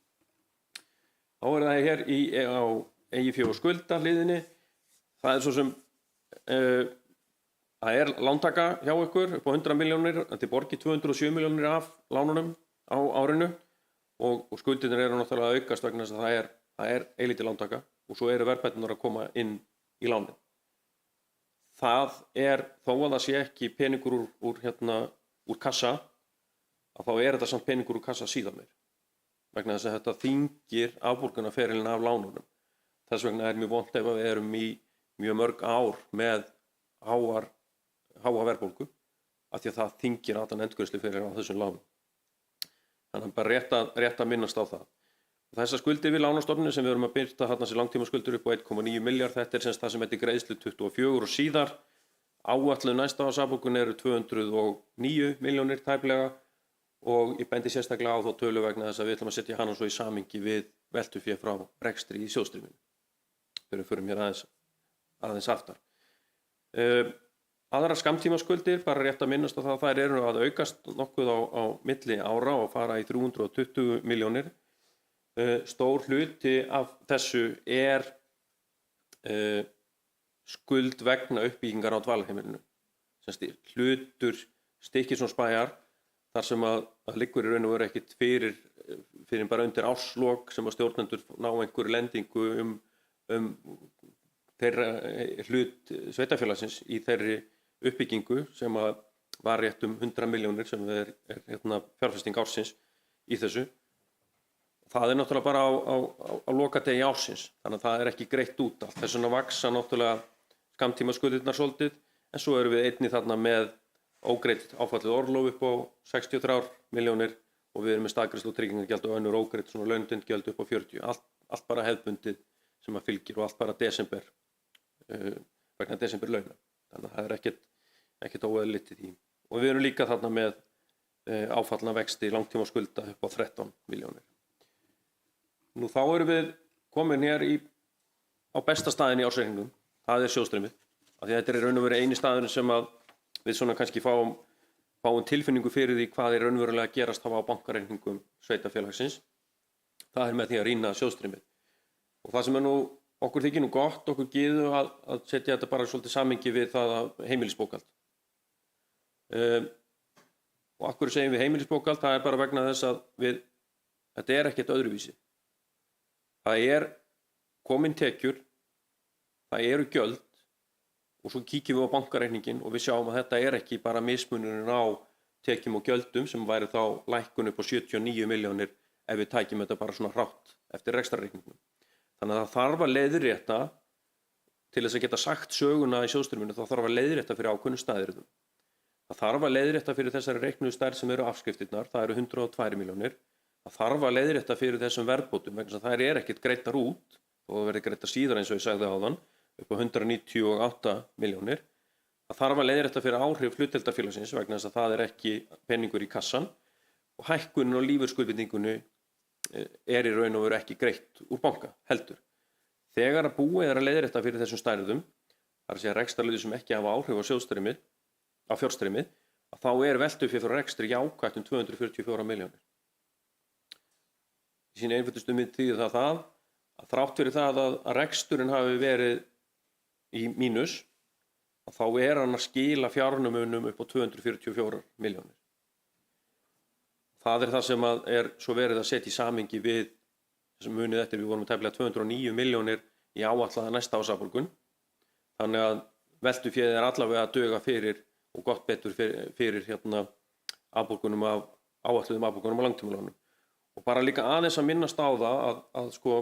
Þá það hér á eigið fé og skulda hliðinni. Það svo sem það lántaka hjá ykkur upp á 100 milljónir, þetta borgi 207 milljónir af lánunum á árinu og skuldirnir náttúrulega að aukast vegna þess að það eilítið lántaka og svo verðbæturnar að koma inn í lánin. Það þó að það sé ekki peningur úr kassa, að þá þetta samt peningur úr kassa síðan meir. Vegna þess að þetta þyngir afborgunarferilinn af lánunum. Þess vegna mjög vont ef við erum í mjög mörg ár með háa verðbólgu, af því að það þyngir allan endurgreiðsluferil á þessum lánum. Þannig að bara rétt að minnast á það. Og þessar skuldir við lánastofnunum sem við erum að birta þarna sem langtímaskuldir upp á 1,9 milljarð, þetta sem það sem heitir greiðslu 24 og síðar. Áætluð næsta árs afborgun 209 milljónir tæplega og ég bendi sérstaklega á þá tölu vegna þess að við ætlum að setja hana svo í samhengi við veltufé frá rekstri í sjóðstreyminu. Þegar við förum hér aðeins aftar. Aðrar skammtímaskuldir, bara rétt að minnast á það, þær eru að aukast nokkuð á milli ára og fara í 320 milljónir. Stór hluti af þessu skuld vegna uppbyggingar á dvalarheimilinu. Hlutur Stykkishólmsbæjar þar sem að liggur í raun og veru ekkert fyrir bara undir árslok sem að stjórnendur ná einhverju lendingu þeirra hlut sveitarfélagsins í þeirri uppbyggingu sem að var rétt 100 milljónir sem fjárfesting ársins í þessu. Það náttúrulega bara á lokadegi ársins, þannig að það ekki greitt út allt. Þess vegna vaksa náttúrulega skammtímaskuldirnar svolítið, en svo erum við einnig þarna með ógreitt áfallið orlof upp á 63 milljónir og við erum með staðgreiðslu og tryggingagjald og önnur ógreitt svona launagjöld upp á 40. Allt bara hefðbundið sem að fylgir og allt bara vegna desember launa. Þannig að það ekkert óeðlilegt í því. Og við erum líka þarna með áfallna vexti langtímaskulda upp á 13 milljónir. Nú þá erum við komin hér á besta staðin í ársreikningum, það sjóðstreymið. Af því að þetta raun og veru eini staðurinn sem að við svona kannski fáum tilfinningu fyrir því hvað raunverulega að gerast á bankareikningum sveitarfélagsins. Það með því að rýna sjóðstreymið. Og það sem okkur þykir gott, okkur gyðu að setja þetta bara svolítið samhengi við það heimilisbókhald. Og af hverju segjum við heimilisbókhald, það bara vegna þess að þetta ekkert öðruvísi. Það komin tekjur, það eru gjöld og svo kíkjum við á bankareikningin og við sjáum að þetta ekki bara mismunurinn á tekjum og gjöldum sem væri þá lækkun upp á 79 milljónir ef við tækjum þetta bara svona hrátt eftir rekstrarreikningnum. Þannig að það þarf að leiðrétta til þess að geta sagt söguna í sjóðstreyminu, þá þarf að leiðrétta fyrir ákveðnum staðirðum. Það þarf að leiðrétta fyrir þessari reiknuðu stærð sem eru afskriftirnar, það eru 102 milljónir. Það þarf að leiðrétta fyrir þessum verðbótum vegna þess að þær ekkert greiddar út og það verði greiddar síðar eins og ég sagði áðan upp á 198 milljónir. Það þarf að leiðrétta fyrir áhrif hlutdeildarfélagsins vegna þess að það ekki peningur í kassan og hækkunin og lífeyrisskuldbindingunni í raun og veru ekki greitt úr banka heldur. Þegar að búið að leiðrétta fyrir þessum stærðum, þar að segja rekstrarliðir sem ekki hafa áhrif á fjárstreymið, þá veltufé fyrir rekstri jákvætt 244 milljónir. Í sínu einföldustu mynd þýðir það að þrátt fyrir það að reksturinn hafi verið í mínus, þá hann að skila fjárnumunum upp á 244 milljónir. Það það sem svo verið að setja í samhengi við þessum munið eftir við vorum tæplega 209 milljónir í áætlaða næsta ársafborgun. Þannig að veltuféð allavega að duga fyrir og gott betur fyrir afborgunum af áætluðum afborgunum á langtímalánum. Og bara líka aðeins að minnast á það að sko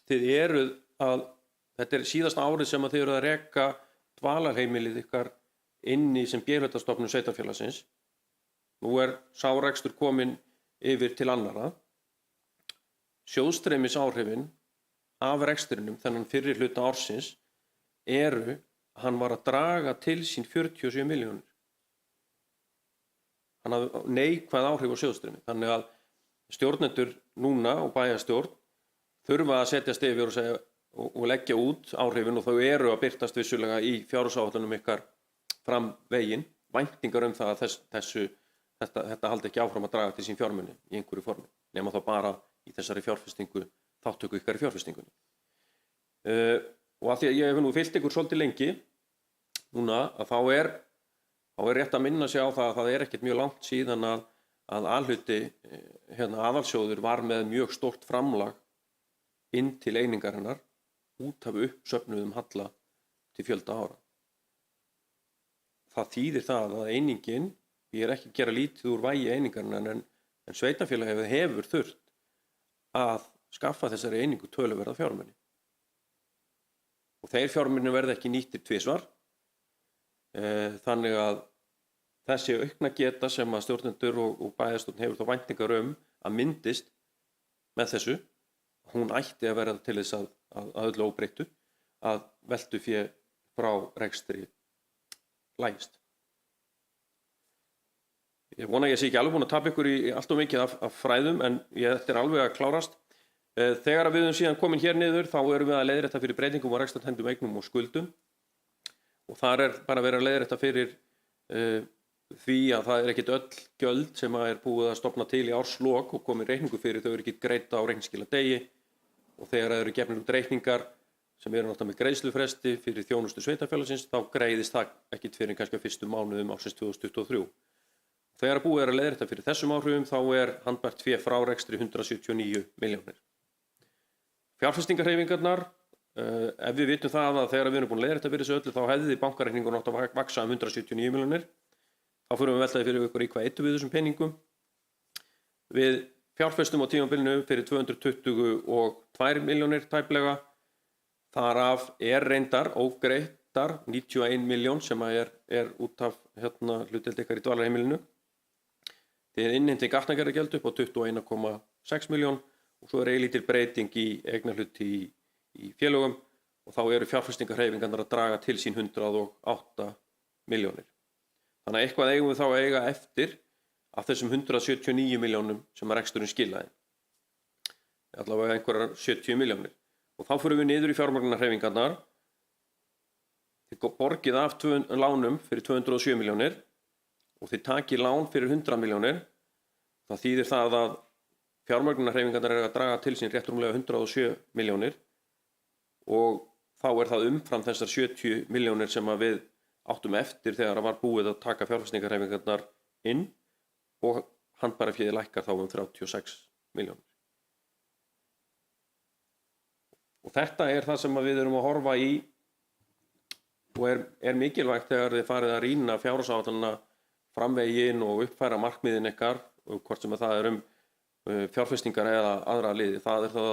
þið þetta síðasta árið sem þið eruð að reka dvalarheimilið ykkar inni sem B-hlutastofnun sveitarfélagsins. Nú sá rekstur komin yfir til annarra. Sjóðstreymisáhrifin af rekstrinum þennan fyrri hluta ársins eru að hann var að draga til sín 47 milljónir. Hann hafði neikvæð áhrif á sjóðstreymi. Þannig að stjórnendur núna og bæjarstjórn þurfa að setjast yfir og segja og leggja út áhrifin og þau eru að birtast vissulega í fjárhagsáætlunum ykkar fram veginn, væntingar það að þetta haldi ekki áfram að draga til sín fjármuni í einhverju formi, nema þá bara í þessari fjárfestingu, þáttöku ykkar í fjárfestingunni. Og að því að ég hef nú fylgt ykkur svolítið lengi núna, að þá er rétt að minna sig á það að það er ekkert mjög langt síðan að alhluti aðalsjóður var með mjög stórt framlag inn til einingarinnar út af uppsöfnuðum halla til fjölda ára. Það þýðir það að einingin, ég er ekki að gera lítið úr vægi einingarinnar en sveitarfélag hefur þurft að skaffa þessari einingu töluverða fjármuni. Og þeir fjármuni verða ekki nýttir tvisvar, þannig að þessi aukna geta sem að stjórnendur og bæjarstjórn hefur þá væntingar að myndist með þessu, hún ætti að verða til þess að öllu óbreyttu að veltufé frá rekstri lægist. Ég vona að ég sé ekki alveg búin að tapa ykkur í allt of mikið af fræðum en þetta er alveg að klárast. Þegar við höfum síðan komin hér niður þá erum við að leiðrétta fyrir breytingum á rekstrartengdum eignum og skuldum og þar er bara verið að leiðrétta fyrir því að það er ekkert öll gjöld sem er búið að stofna til í árslok og komið reikningu fyrir, þau eru ekki greidda á reikningsskiladegi og þegar það eru gefnir út reikningar sem eru náttúrulega með greiðslufresti fyrir þjónustu sveitarfélagsins þá greiðist það ekkert fyrir kannski á fyrstu mánuðum ársins 2023. Þegar búið að leiðrétta fyrir þessum áhrifum þá er handbært fé frá rekstri 179 milljónir. Fjárfestingarhreyfingarnar, ef við vitum það að þegar við erum búin að leiðrétta fyrir þessu öllu þá hefði bankareikningur nátt að vaksa 179 milljónir. Þá fyrir við veltaði fyrir ykkur í hvað eittu við þessum peningum. Við fjárfestum á tímabilinu fyrir 222 milljónir tæplega. Þar af er reyndar ógreittar 91 miljón sem er út af hlutdeild ykkar í dvalarheimilinu. Þið innheimtið gatnagerðargjald upp á 21,6 miljón og svo er eilítil breyting í eignarhluti í félögum og þá eru fjárfestingarhreyfingarnar að draga til sín 108 milljónir. Þannig að eitthvað eigum við þá að eiga eftir af þessum 179 milljónum sem reksturinn skilaði. Allavega einhverjar 70 milljónir. Og þá fyrir við niður í fjármagnarhreyfingarnar. Þið borgið af lánum fyrir 207 milljónir og þið takið lán fyrir 100 milljónir. Það þýðir það að fjármagnarhreyfingarnar eru að draga til sín rétt rúmlega 107 milljónir og þá er það umfram þessar 70 milljónir sem að við áttum eftir þegar það var búið að taka fjárfestingarhreyfingarnar inn og handbæraféð lækkar þá 36 milljónir. Og þetta er það sem við erum að horfa í og er mikilvægt þegar þið farið að rýna fjárhagsáætlunina framvegin og uppfæra markmiðin ykkar og hvort sem það fjárfestingar eða aðra liði. Það er það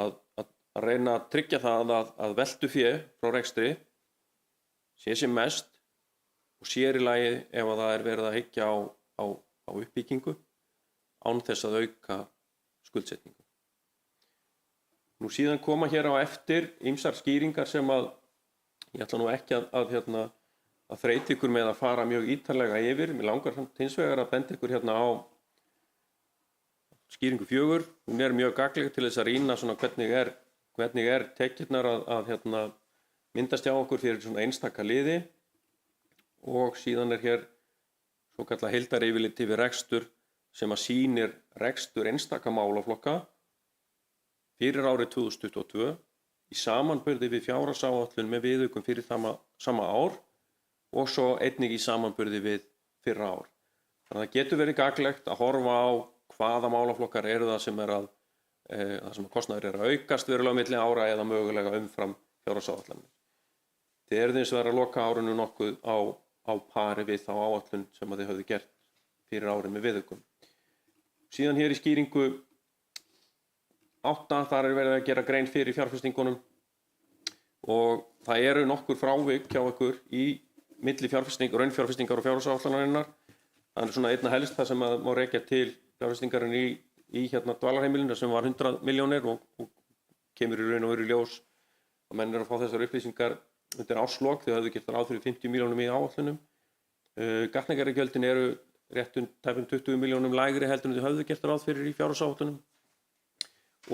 að reyna að tryggja það að veltufé frá rekstri sé sem mest og sér í lagi ef það er verið að hyggja á uppbyggingu án þess að auka skuldsetningu. Nú síðan koma hér á eftir ýmsar skýringar sem að ég ætla nú ekki að þreita ykkur með að fara mjög ítarlega yfir. Mér langar hins vegar að benda ykkur á skýringu 4. Hún er mjög gagnleg til þess að rýna svona hvernig er tekjurnar að myndast hjá okkur fyrir svona einstaka liði og síðan er hér svo kallað heildaryfirlit yfir rekstur sem að sýnir rekstur einstaka málaflokka fyrir árið 2022 í samanburði við fjárhagsáætlun með viðaukum fyrir sama ár og svo einnig í samanburði við fyrra ár. Þannig að það getur verið gagnlegt að horfa á hvaða málaflokkar eru það sem það sem kostnaður er að aukast verulega milli ára eða mögulega umfram fjárhagsáætlanir. Þið eruð eins og að loka árinu nokkuð á pari við þá áætlun sem þið höfðu gert fyrir árið með viðaukum. Síðan hér í skýringu 8, þar er verið að gera grein fyrir fjárfestingunum og það eru nokkur frávik hjá ykkur í milli raunfjárfestingar og fjárhagsáætlunarinnar. Það er svona einna helst það sem má rekja til fjárfestingarinn í dvalarheimilinu sem var 100 milljónir og kemur í raun og veru í ljós og menn eru að fá þessar upplýsingar undir árslok þegar þau gert ráð fyrir 50 milljónum í áætlunum. Gatnagerðargjöldin eru réttum tæpum 20 milljónum lægri heldur en þau höfðu gert ráð fyrir í fjárhagsáætlunum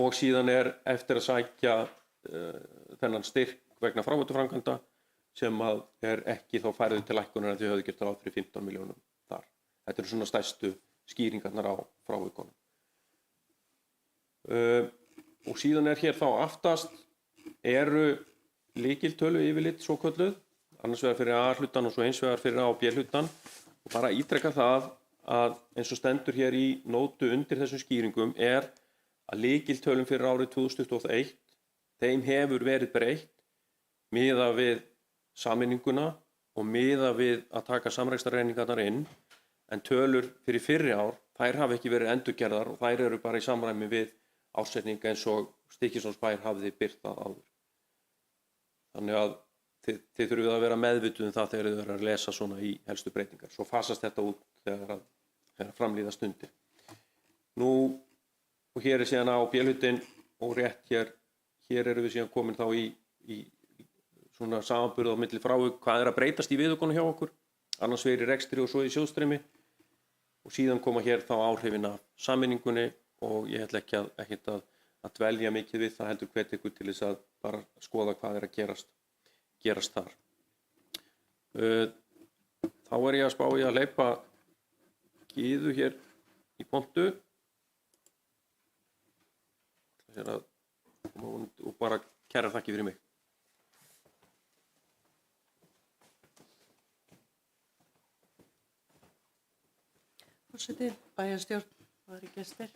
og síðan er eftir að sækja þennan styrk vegna fráveituframkvæmda sem að er ekki þá færður til lækkunar en þau höfðu gert ráð fyrir 15 milljónum þar. Þetta eru svona stærstu skýringarnar á frávikunum. Og síðan er hér þá aftast eru lykiltölu yfirlit svokölluð, annars vegar fyrir A-hlutann og svo eins vegar fyrir A- og B-hlutann og bara ítreka það að eins og stendur hér í nótu undir þessum skýringum er að lykiltölum fyrir árið 2021 þeim hefur verið breytt miðað við sameininguna og miðað við að taka samrekstrarreiningarnar inn en tölur fyrir fyrri ár þær hafa ekki verið endurgerðar og þær eru bara í samræmi við ásetninga eins og Stykkishólmsbær hafði birt það áður. Þannig að þið þurfið að vera meðvituð um það þegar þið verður að lesa svona í helstu breytingar. Svo fasast þetta út þegar framlíða stundir. Nú, og hér er síðan á B-hlutin og rétt hér eru við síðan komin þá í svona samanburð á milli frávik hvað er að breytast í viðaukunum hjá okkur, annars vegar í rekstri og svo í sjóðstreymi og síðan koma hér þá áhrifin af sameiningunni og ég ætla ekkert að dvelja mikið við það heldur hvet ykkur til þess að bara skoða hvað er að gerast þar. Þá er ég að spá í að hleypa Gyðu hér í pontu og bara kærar þakki fyrir mig. Forseti, bæjarstjórn, aðrir gestir.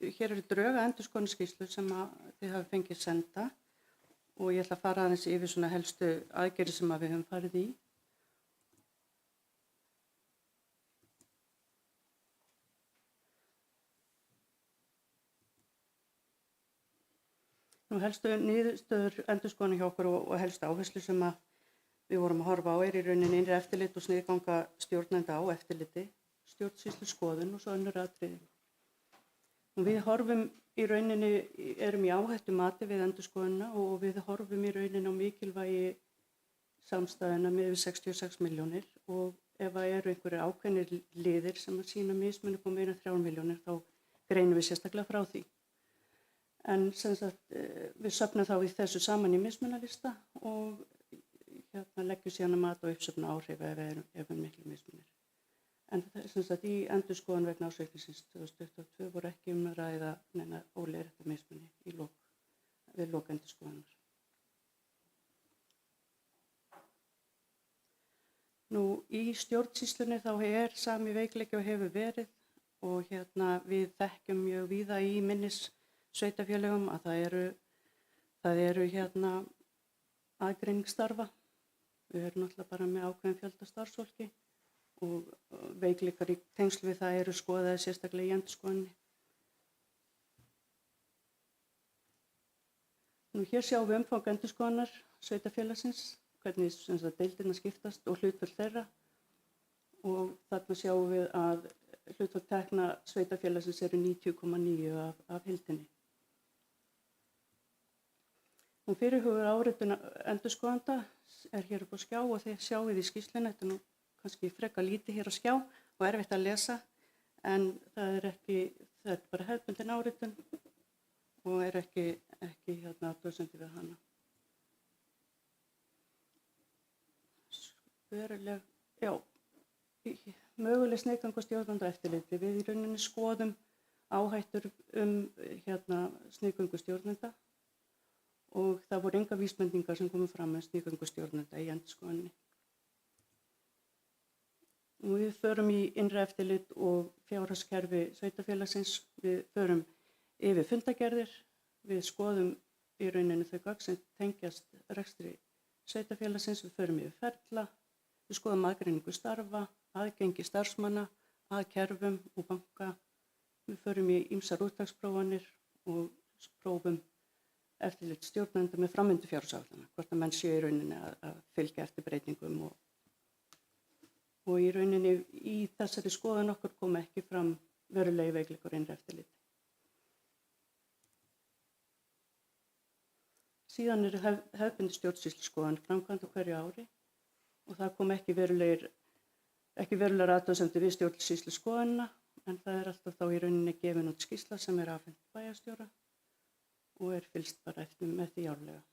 Hér eru drög að endurskoðunarskýrslu sem þið hafa fengið senda og ég ætla að fara aðeins yfir svona helstu aðgerðir sem við höfum farið í. Nú helstu niðurstöður endurskoðunar hjá okkur og helstu áherslu sem við vorum að horfa á er í rauninni innri eftirlit og sniðganga stjórnenda á eftirliti, stjórnsýslu skoðun og svo önnur atriði. Við horfum í rauninni, erum í áhættu mati við endurskoðunina og við horfum í rauninni á mikilvægi samstæðuna með yfir 66 milljónir og ef það eru einhverjir ákveðnir liðir sem að sína mismuni på meira en 3 milljónir þá greinum við sérstaklega frá því. En sem sagt, við söfnum þá í þessu saman í mismunarlista og leggjum síðan að mat og uppsöfna áhrif ef miklu mismunir. En sem sagt, í endurskoðun vegna ársreikningsins 2022 voru ekki að ræða neina óleiðrétta mismuni við lok endurskoðunar. Nú, í stjórnsýslunni þá er sami veikleiki og hefur verið og við þekkjum mjög víða í minnissveitarfélögum að það eru aðgreiningsstarfa. Við erum náttúrulega bara með ákveðin fjölda starfsfólki og veikleikar í tengslu við það eru skoðaðir sérstaklega í endurskoðunni. Nú hér sjáum við umfang endurskoðunar sveitarfélagsins, hvernig deildirnar skiptast og hlutföll þeirra og þarna sjáum við að hlutföll tekna sveitarfélagsins eru 90,9 af heildinni. Nú fyrirhuguð áritun endurskoðanda er hér upp á skjá og þið sjáið í skýrslunni, þetta er nú kannski frekar lítið hér á skjá og erfitt að lesa en það er bara hefðbundin áritun og er ekki athugasemdir við hana. Möguleg sniðganga stjórnenda eftirliti. Við í rauninni skoðum áhættur sniðgöngu stjórnenda og það voru engar vísbendingar sem komu fram með sniðgöngu stjórnenda í endurskoðunni. Við förum í innra eftirlit og fjárhagskerfi sveitarfélagsins, við förum yfir fundagerðir, við skoðum í rauninni þau gögn sem tengjast rekstri sveitarfélagsins, við förum yfir ferla, við skoðum aðgreiningu starfa, aðgengi starfsmanna, að kerfum og banka, við förum í ýmsar úrtaksprófanir og prófum eftirlit stjórnenda með framvindu fjárhagsáætlana, hvort að menn séu í rauninni að fylgja eftir breytingum og í rauninni í þessari skoðun okkur kom ekki fram verulegi veikleikar innra eftirliti. Síðan er hefðbundi stjórnsýsluskoðun framkvæmd á hverju ári og það kom ekki verulegar athugasemdir við stjórnsýsluskoðunina, en það er alltaf þá í rauninni gefin út skýrsla sem er afhent bæjarstjóra og er fylgst bara eftir með því árlega.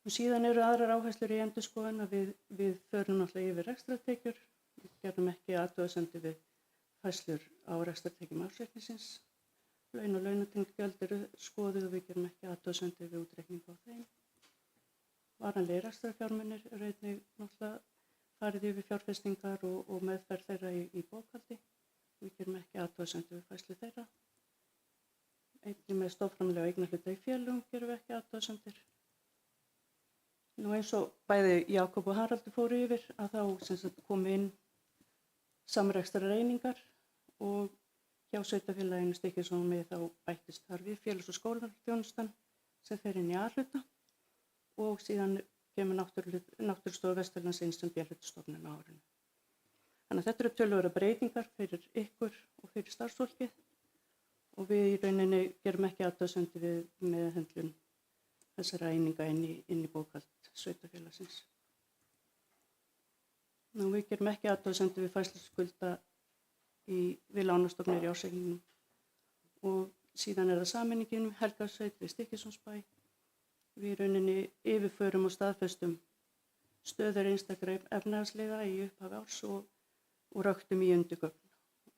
Og síðan eru aðrar áherslur í endurskoðun að við förum náttúrulega yfir rekstrartekjur. Við gerum ekki athugasemdir við færslur á rekstrartekjum ársreikningsins. Laun og launatengd gjöld eru skoðuð og við gerum ekki athugasemdir við útreikningu á þeim. Varanlegir rekstrarfjármunir eru einnig náttúrulega farið yfir fjárfestingar og meðferð þeirra í bókhaldi. Við gerum ekki athugasemdir við færslu þeirra. Einnig með stofnframlega eignarhluta í félögum gerum við ekki athugasemdir. Nú eins og bæði Jakob og Haraldur fóru yfir að þá komu inn samrekstrar einingar og hjá sveitarfélaginu Stykkishólmi þá bættist þar við félags- og skólaþjónustan sem fer inn í A-hluta og síðan kemur Náttúrustofa Vesturlands inn sem B-hlutastofnun á árinu. Þannig að þetta eru töluverðar breytingar fyrir ykkur og fyrir starfsfólkið og við í rauninni gerum ekki athugasemdir við meðhöndlun þessara eininga inn í bókhald sveitarfélagsins. Nú, við gerum ekki athugasemdir við færslu skulda við lánastofnanir í ársreikningnum og síðan er það sameiningin Helgasveit við Stykkishólmsbæ. Við í rauninni yfirförum og staðfestum stöður einstakra efnahagsliða í upphafi árs og röktum í undirgögn.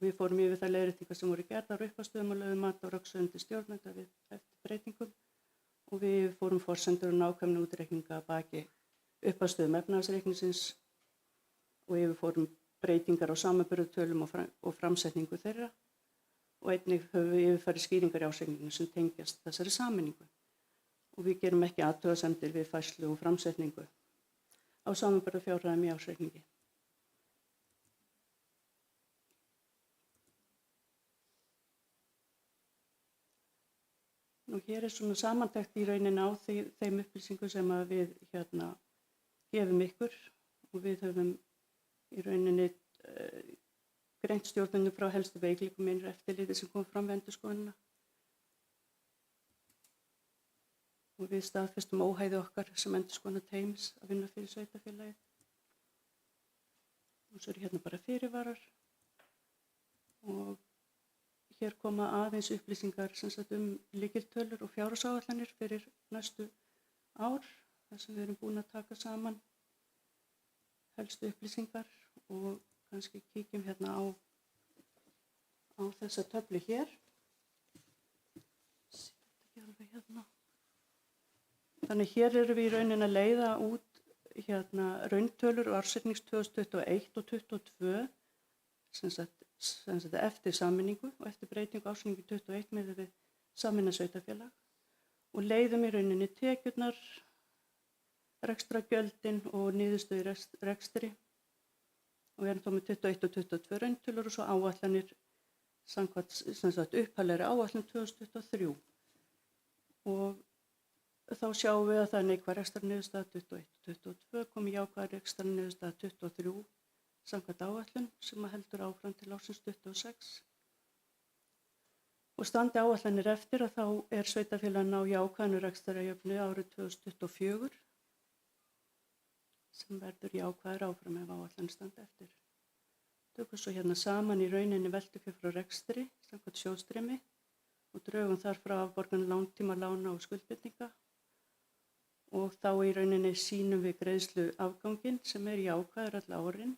Við fórum yfir þær leiðréttingar sem voru gerðar á upphafsstöðum og lögðum mat á röksemdir stjórnenda eftir breytingum og við fórum forsendur og nákvæmni útreikninga að baki upphafsstöðum efnahagsreikningsins og yfirfórum breytingar á samanburðartölum og framsetningu þeirra og einnig höfum við yfirfarið skýringar í ársreikningum sem tengjast þessari sameiningu. Og við gerum ekki athugasemdir við færslu og framsetningu á samanburðarfjárhæðum í ársreikningi. Nú hér er svona samantekt í rauninni á þeim upplýsingum sem að við gefum ykkur og við höfum í rauninni greint stjórnendum frá helstu veikleikum innra eftirliti sem kom fram við endurskoðunina. Og við staðfestum óhæði okkar sem endurskoðunarteymis að vinna fyrir sveitarfélagið. Og svo eru hérna bara fyrirvarar og hér koma aðeins upplýsingar lykiltölur og fjárhagsáætlanir fyrir næstu ár þar sem við erum búin að taka saman helstu upplýsingar og kannski kíkjum hérna á þessa töflu hér. Þannig hér erum við í rauninni að leiða út rauntölur og ársreiknings 2021 og 2022 sem sagt eftir sameiningu og eftir breytingu ársreikningi 21 miðað við sameinað sveitarfélag og leiðum í rauninni tekjurnar, rekstrargjöldin og niðurstöðu rekstri og við erum þá með 21 og 22 rauntölur og svo áætlanir samkvæmt upphaflegri áætlun 2023 og þá sjáum við að það er neikvæð rekstrarniðurstaða 21 og 22 komið jákvæð rekstrarniðurstaða 23 samkvæmt áætlun sem heldur áfram til ársins 26. Og standi áætlanir eftir að þá er sveitarfélagið ná jákvæðinu rekstrarjöfnu árið 2024 sem verður jákvæður áfram ef áætlanir standi eftir. Tökum svo hérna saman í rauninni veltufé frá rekstri samkvæmt sjóðstreymi og drögum þar frá afborgun langtíma lána og skuldbindinga og þá í rauninni sýnum við greiðslu afganginn sem er jákvæður all árin.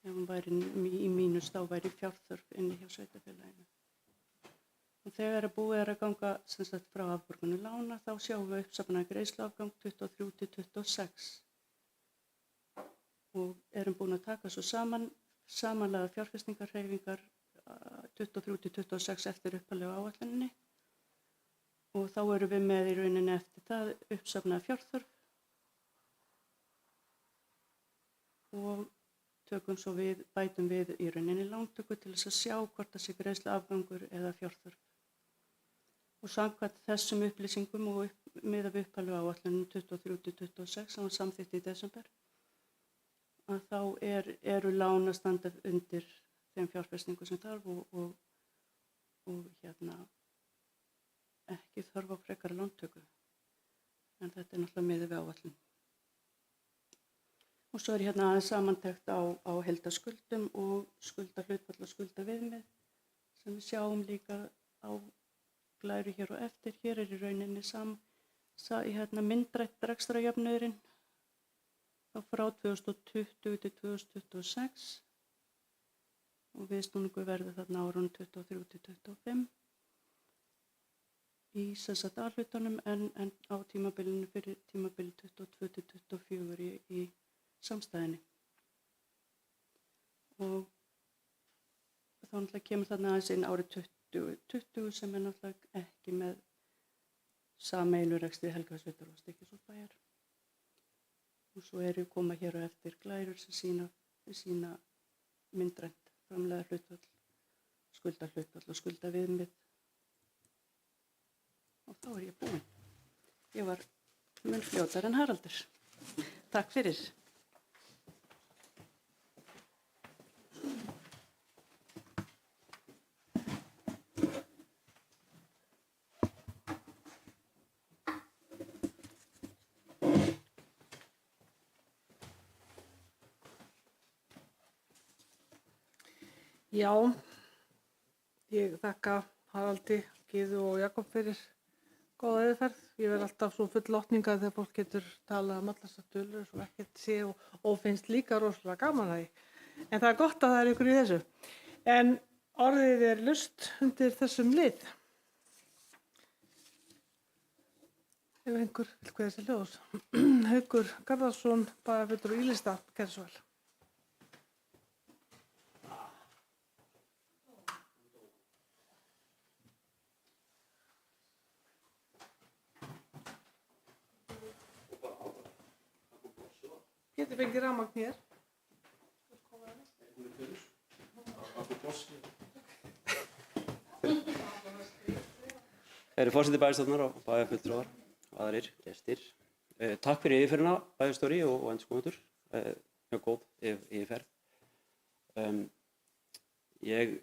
Ef hún væri í mínus þá væri fjárþörf inni hjá sveitarfélaginu. Og þegar búið er að ganga frá afborgunu lána þá sjáum við uppsafnaðan greiðsluafgang 23 til 26 og erum búin að taka svo samanlega fjárfestingarhreyfingar 23 til 26 eftir upphaflegu áætluninni og þá erum við með í rauninni eftir það uppsafnaða fjárþörf og bætum við í rauninni lántöku til þess að sjá hvort það sé greiðsluafgangur eða fjárþörf. Og samkvæmt þessum upplýsingum og miðað við upphaflegu áætlunum 23 til 26 sem var samþykkt í desember að þá eru lán að standa undir þeim fjárfestingu sem þarf og ekki þörf á frekari lántöku. En þetta náttúrulega miðað við áætlun. Og svo hérna aðeins samantekt á heildarskuldum og skuldahlutfall og skuldaviðmið sem við sjáum líka á glæru hér og eftir. Hér í rauninni myndrætt rekstrarjöfnuðurinn þá frá 2020 til 2026 og viðsnúningur verður þarna árunum 23 til 25 í A-hlutanum en á tímabilinu fyrir tímabili 22 til 24 í samstæðinni. Og þá náttúrulega kemur þarna aðeins inn árið 2020 sem náttúrulega ekki með sameiginlegu rekstri Helgafellsveitar og Stykkishólmsbæjar. Og svo koma hér á eftir glærur sem sýna myndrænt framleiða hlutfall, skuldahlutfall og skuldaviðmið. Og þá ég búin. Ég var mun fljótar en Haraldur. Takk fyrir. Já, ég þakka Haraldi, Gyðu og Jakob fyrir góða yfirferð. Ég verð alltaf svo full lotninga þegar fólk getur talað allar þessar tölur svo ekkert sé og finnst líka rosalega gaman að því. En það gott að það ykkur í þessu. En orðið laust undir þessum lið. Ef einhver vil kveða sér ljós. Haukur Garðarsson, bæjarfulltrúi í Ylista, gerðu svo vel. Getur fengið rafmagn hér. Kæri forseti bæjarstjórnar og bæjarfulltrúar og aðrir gestir. Takk fyrir yfirferðina bæjarstjóri og endurskoðendur. Mjög góð yfirferð. Ég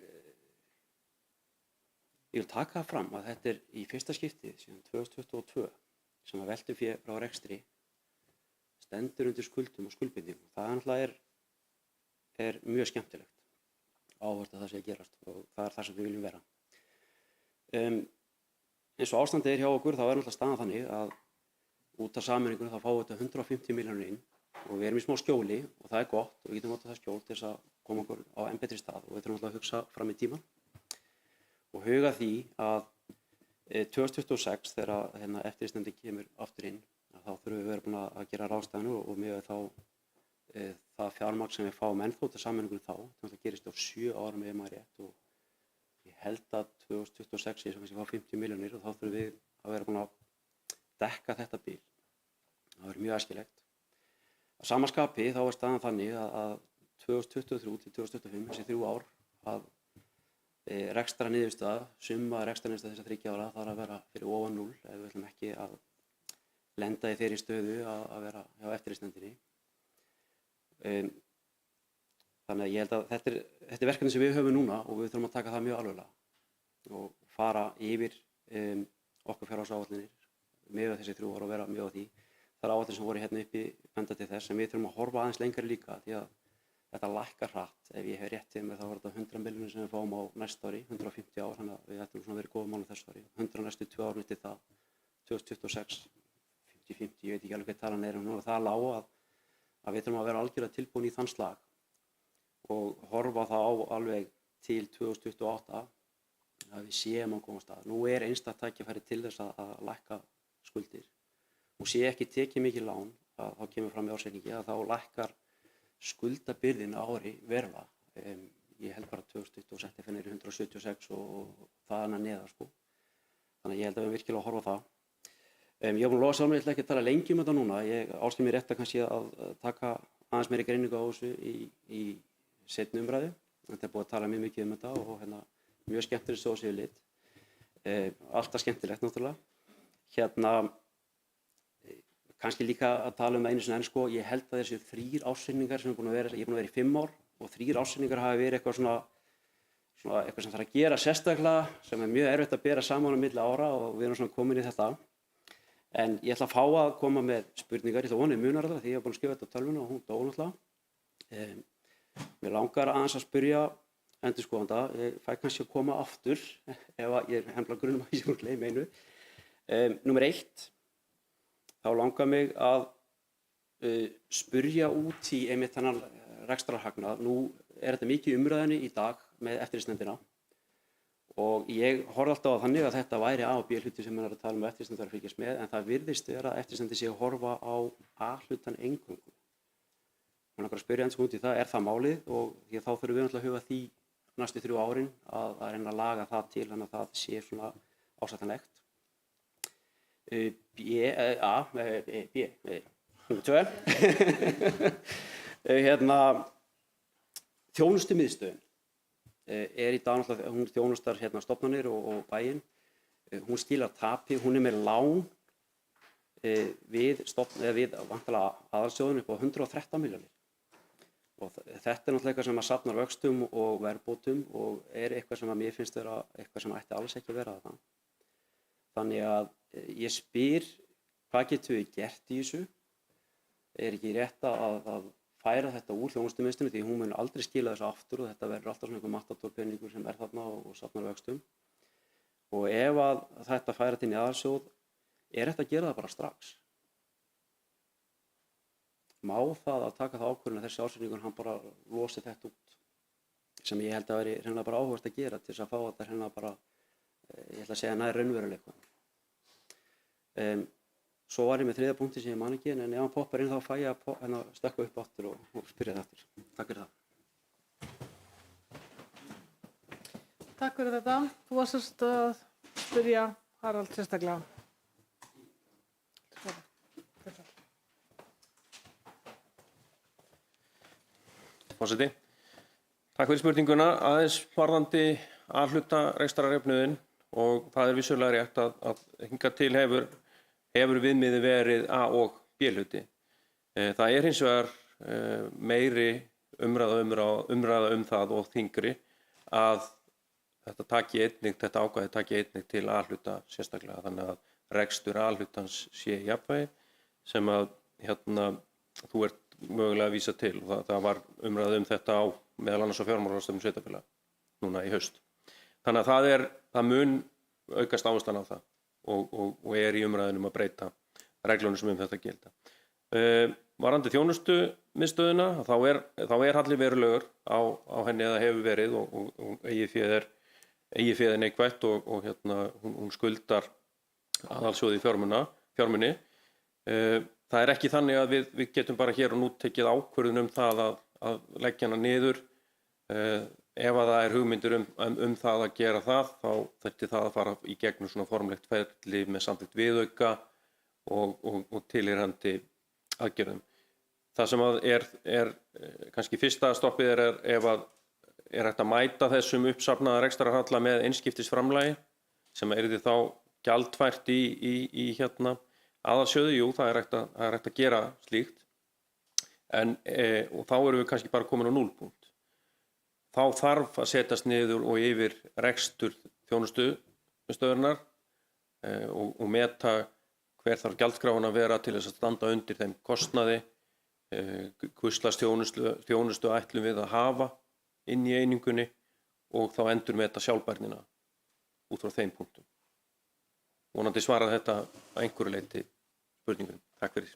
vil taka það fram að þetta í fyrsta skipti síðan 2022 sem að veltufé frá rekstri stendur undir skuldum og skuldbindingum. Það náttúrulega er mjög skemmtilegt. Áhugavert að það sé að gerast og það það sem við viljum vera. Eins og ástandið hjá okkur þá náttúrulega staðan þannig að út af sameiningunni þá fáum við þetta 150 milljónir inn og við erum í smá skjóli og það er gott og við getum notað það skjól til þess að koma okkur á enn betri stað og við þurfum alltaf að hugsa fram í tímann og huga því að 2026 þegar eftirlitsnefndin kemur aftur inn þá þurfum við að vera búin að gera ráðstafanir og með þá það fjármagn sem við fáum ennþá til sameiningunni þá, það gerist á 7 árum ef maður rétt og ég held að 2026 ég sem kannski fá 50 milljónir og þá þurfum við að vera búin að dekka þetta bil. Það verður mjög æskilegt. Að sama skapi þá er staðan þannig að 2023 til 2025, þessi 3 ár, að rekstrarniðurstaða, summa rekstrarniðurstaða þessar 3 ára þarf að vera fyrir ofan 0 ef við ætlum ekki að lenda í þeirri stöðu að vera hjá eftirlitsnefndinni. Þannig að ég held að þetta er verkefni sem við höfum núna og við þurfum að taka það mjög alvarlega og fara yfir okkar fjárhagsáætlanir með þessi 3 ár og vera mjög á því. Það er áætlun sem voru hérna uppi benda til þess en við þurfum að horfa aðeins lengra líka því að þetta lækkar hratt. Ef ég hef rétt til mig þá var þetta 100 milljónir sem við fáum á næsta ári, 150 ár, þannig að við ætlum svona verið góðum málum þessu ári. 100 næstu 2 árum eftir það, 2026, 50, ég veit ekki alveg hvað talan er núna, það er lág að við þurfum að vera algjörlega tilbúin í þann slag og horfa það á alveg til 2028 að við séum á góðum stað. Nú er einstakt tækifæri til þess að lækka skuldir og sé ekki tekið mikið lán, þá kemur fram í ársreikningi að þá lækkar skuldabyrðin á ári verulega. Ég held bara 2026 fyrir 176 og það er neðar sko. Þannig að ég held að við virkilega að horfa á það. Ég hef búin að lofa sjálf mér, ég ætla ekki að tala lengi þetta núna. Ég áskil mér rétt að kannski að taka aðeins meiri greiningu á þessu í seinni umræðu. Þetta er búið að tala mjög mikið þetta og mjög skemmtilegt svo séu lit. Alltaf skemmtilegt náttúrulega. Kannski líka að tala einu sinni enn sko, ég held að þessi 3 ársreikningar sem ég er búin að vera í 5 ár og 3 ársreikningar hafi verið eitthvað svona eitthvað sem þarf að gera sérstaklega sem mjög erfitt að bera saman á milli ára og við erum svona komin í þetta. En ég ætla að fá að koma með spurningar, ég ætla að vonið munar þetta því ég hef búin að skrifa þetta á tölvuna og hún dó náttúrulega. Mér langar aðeins að spyrja endurskoðanda, ég fæ kannski að koma aftur ef ég er hemla grunum að ég sé úr gleymi einu. Númer 1, þá langar mig að spyrja út í einmitt þennan rekstrarhagnað. Nú er þetta mikið í umræðunni í dag með eftirlitsnefndina og ég horfði alltaf á þannig að þetta væri A og B hluti sem er að tala um eftirlitsnefndar að fylgjast með, en það virðist vera að eftirlitsnefndin sé að horfa á A-hlutan eingöngu. Mér langar að spyrja út í það, er það málið? Og því þá þurfum við náttúrulega að huga því næstu 3 árin að reyna að laga það til þannig að það sé svona ásættanlegt. Þjónustumiðstöðin er í dag náttúrulega, hún þjónustar stofnanir og bæinn. Hún skilar tapi, hún er með lán við væntanlega aðalsjóðinn upp á 113 milljónir. Og þetta er náttúrulega eitthvað sem að safnar vöxtum og verðbótum og er eitthvað sem að mér finnst vera eitthvað sem ætti alls ekki að vera þarna. Þannig að ég spyr, hvað getum við gert í þessu? Er ekki rétt að færa þetta úr þjónustumiðstöðinni því hún mun aldrei skila þessu aftur og þetta verður alltaf svona einhver matadorpeningur sem er þarna og safnar vöxtum. Og ef að þetta færa til aðalsjóð, er þetta að gera það bara strax? Má það að taka það ákvörðun að þessi ársreikningur hann bara losi þetta út? Sem ég held að veri hreinlega bara áhugavert að gera til þess að fá þetta hreinlega bara, ég ætla að segja nær raunveruleika. Svo var ég með 3. punkti sem ég man ekki, en ef hann poppar inn þá fæ ég að stökkva upp aftur og spyrja það aftur. Takk fyrir það. Takk fyrir þetta. Þú varst sérst að spyrja Harald sérstaklega. Forseti, takk fyrir spurninguna. Aðeins varðandi A-hluta rekstrarreikniðinn og það er vissulega rétt að hingað til hefur viðmiðið verið A- og B-hluti. Það er hins vegar meiri umræða það og þyngri að þetta ákvæði taki einnig til A-hluta sérstaklega. Þannig að rekstur A-hlutans sé í jafnvægi sem að þú ert mögulega að vísa til. Það var umræða þetta á meðal annars á fjármálaráðstefnu sveitarfélaga núna í haust. Þannig að það mun aukast áherslan á það. Og er í umræðunum að breyta reglunum sem þetta gilda. Varðandi þjónustumiðstöðina, þá er halli verulegur á henni eða hefur verið og eigið féð er neikvætt og hún skuldar aðalsjóði fjármuni. Það er ekki þannig að við getum bara hér og nú tekið ákvörðun það að leggja hana niður. Ef að það er hugmyndir um það að gera það, þá þurfti það að fara í gegnum svona formlegt ferli með samþykkt viðauka og tilheyrandi aðgerðum. Það sem er kannski fyrsta stoppið ef að er hægt að mæta þessum uppsafnaða rekstrarhalla með einskiptisframlagi sem yrði þá gjaldfært í aðalsjóði. Jú, það er hægt að gera slíkt, og þá erum við kannski bara komin á núllpunkt. Þá þarf að setjast niður og yfir rekstur þjónustustöðurinnar og meta hver þarf gjaldskráin að vera til þess að standa undir þeim kostnaði, hvers slags þjónustu ætlum við að hafa inn í einingunni og þá endurmeta sjálfbærnina út frá þeim punktum. Vonandi svaraði þetta að einhverju leyti spurningunum. Takk fyrir.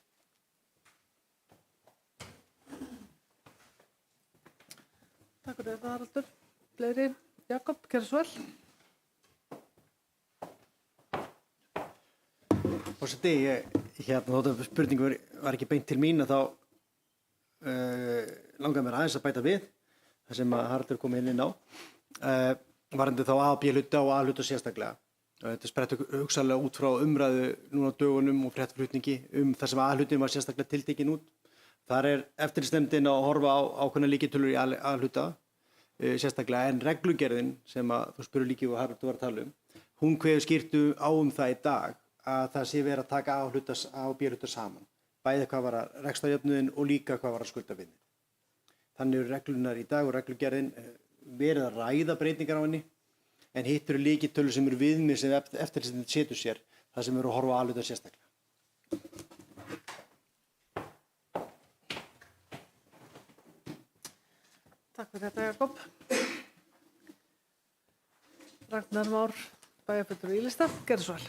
Takk fyrir þetta, Haraldur. Fleiri? Jakob, gerðu svo vel. Forseti, þótt spurningu var ekki beint til mín þá langaði mér aðeins að bæta við það sem Haraldur kom inn á. Varðandi þá A- og B-hluta og A-hluta sérstaklega. Þetta sprettur hugsanlega út frá umræðu núna á dögunum og fréttaflutningi það sem A-hlutin var sérstaklega tiltekin út. Þar er eftirlitsnefndin að horfa á ákveðna lykiltölur í A-hluta, sérstaklega en reglugerðin sem að þú spurði líki og Haraldur var að tala hún kveður skýrt á það í dag að það sé verið að taka A- og B-hluta saman. Bæði hvað var rekstrarjöfnuðinn og líka hvað var skuldaviðmið. Þannig eru reglunar í dag og reglugerðin verið að ræða breytingar á henni, en hitt eru lykiltölur sem eru viðmið sem eftirlitsnefnd setur sér, þar sem eru að horfa á A-hluta sérstaklega. Takk fyrir þetta, Jakob. Ragnar Már, bæjarfulltrúi í Ylista, gerðu svo vel.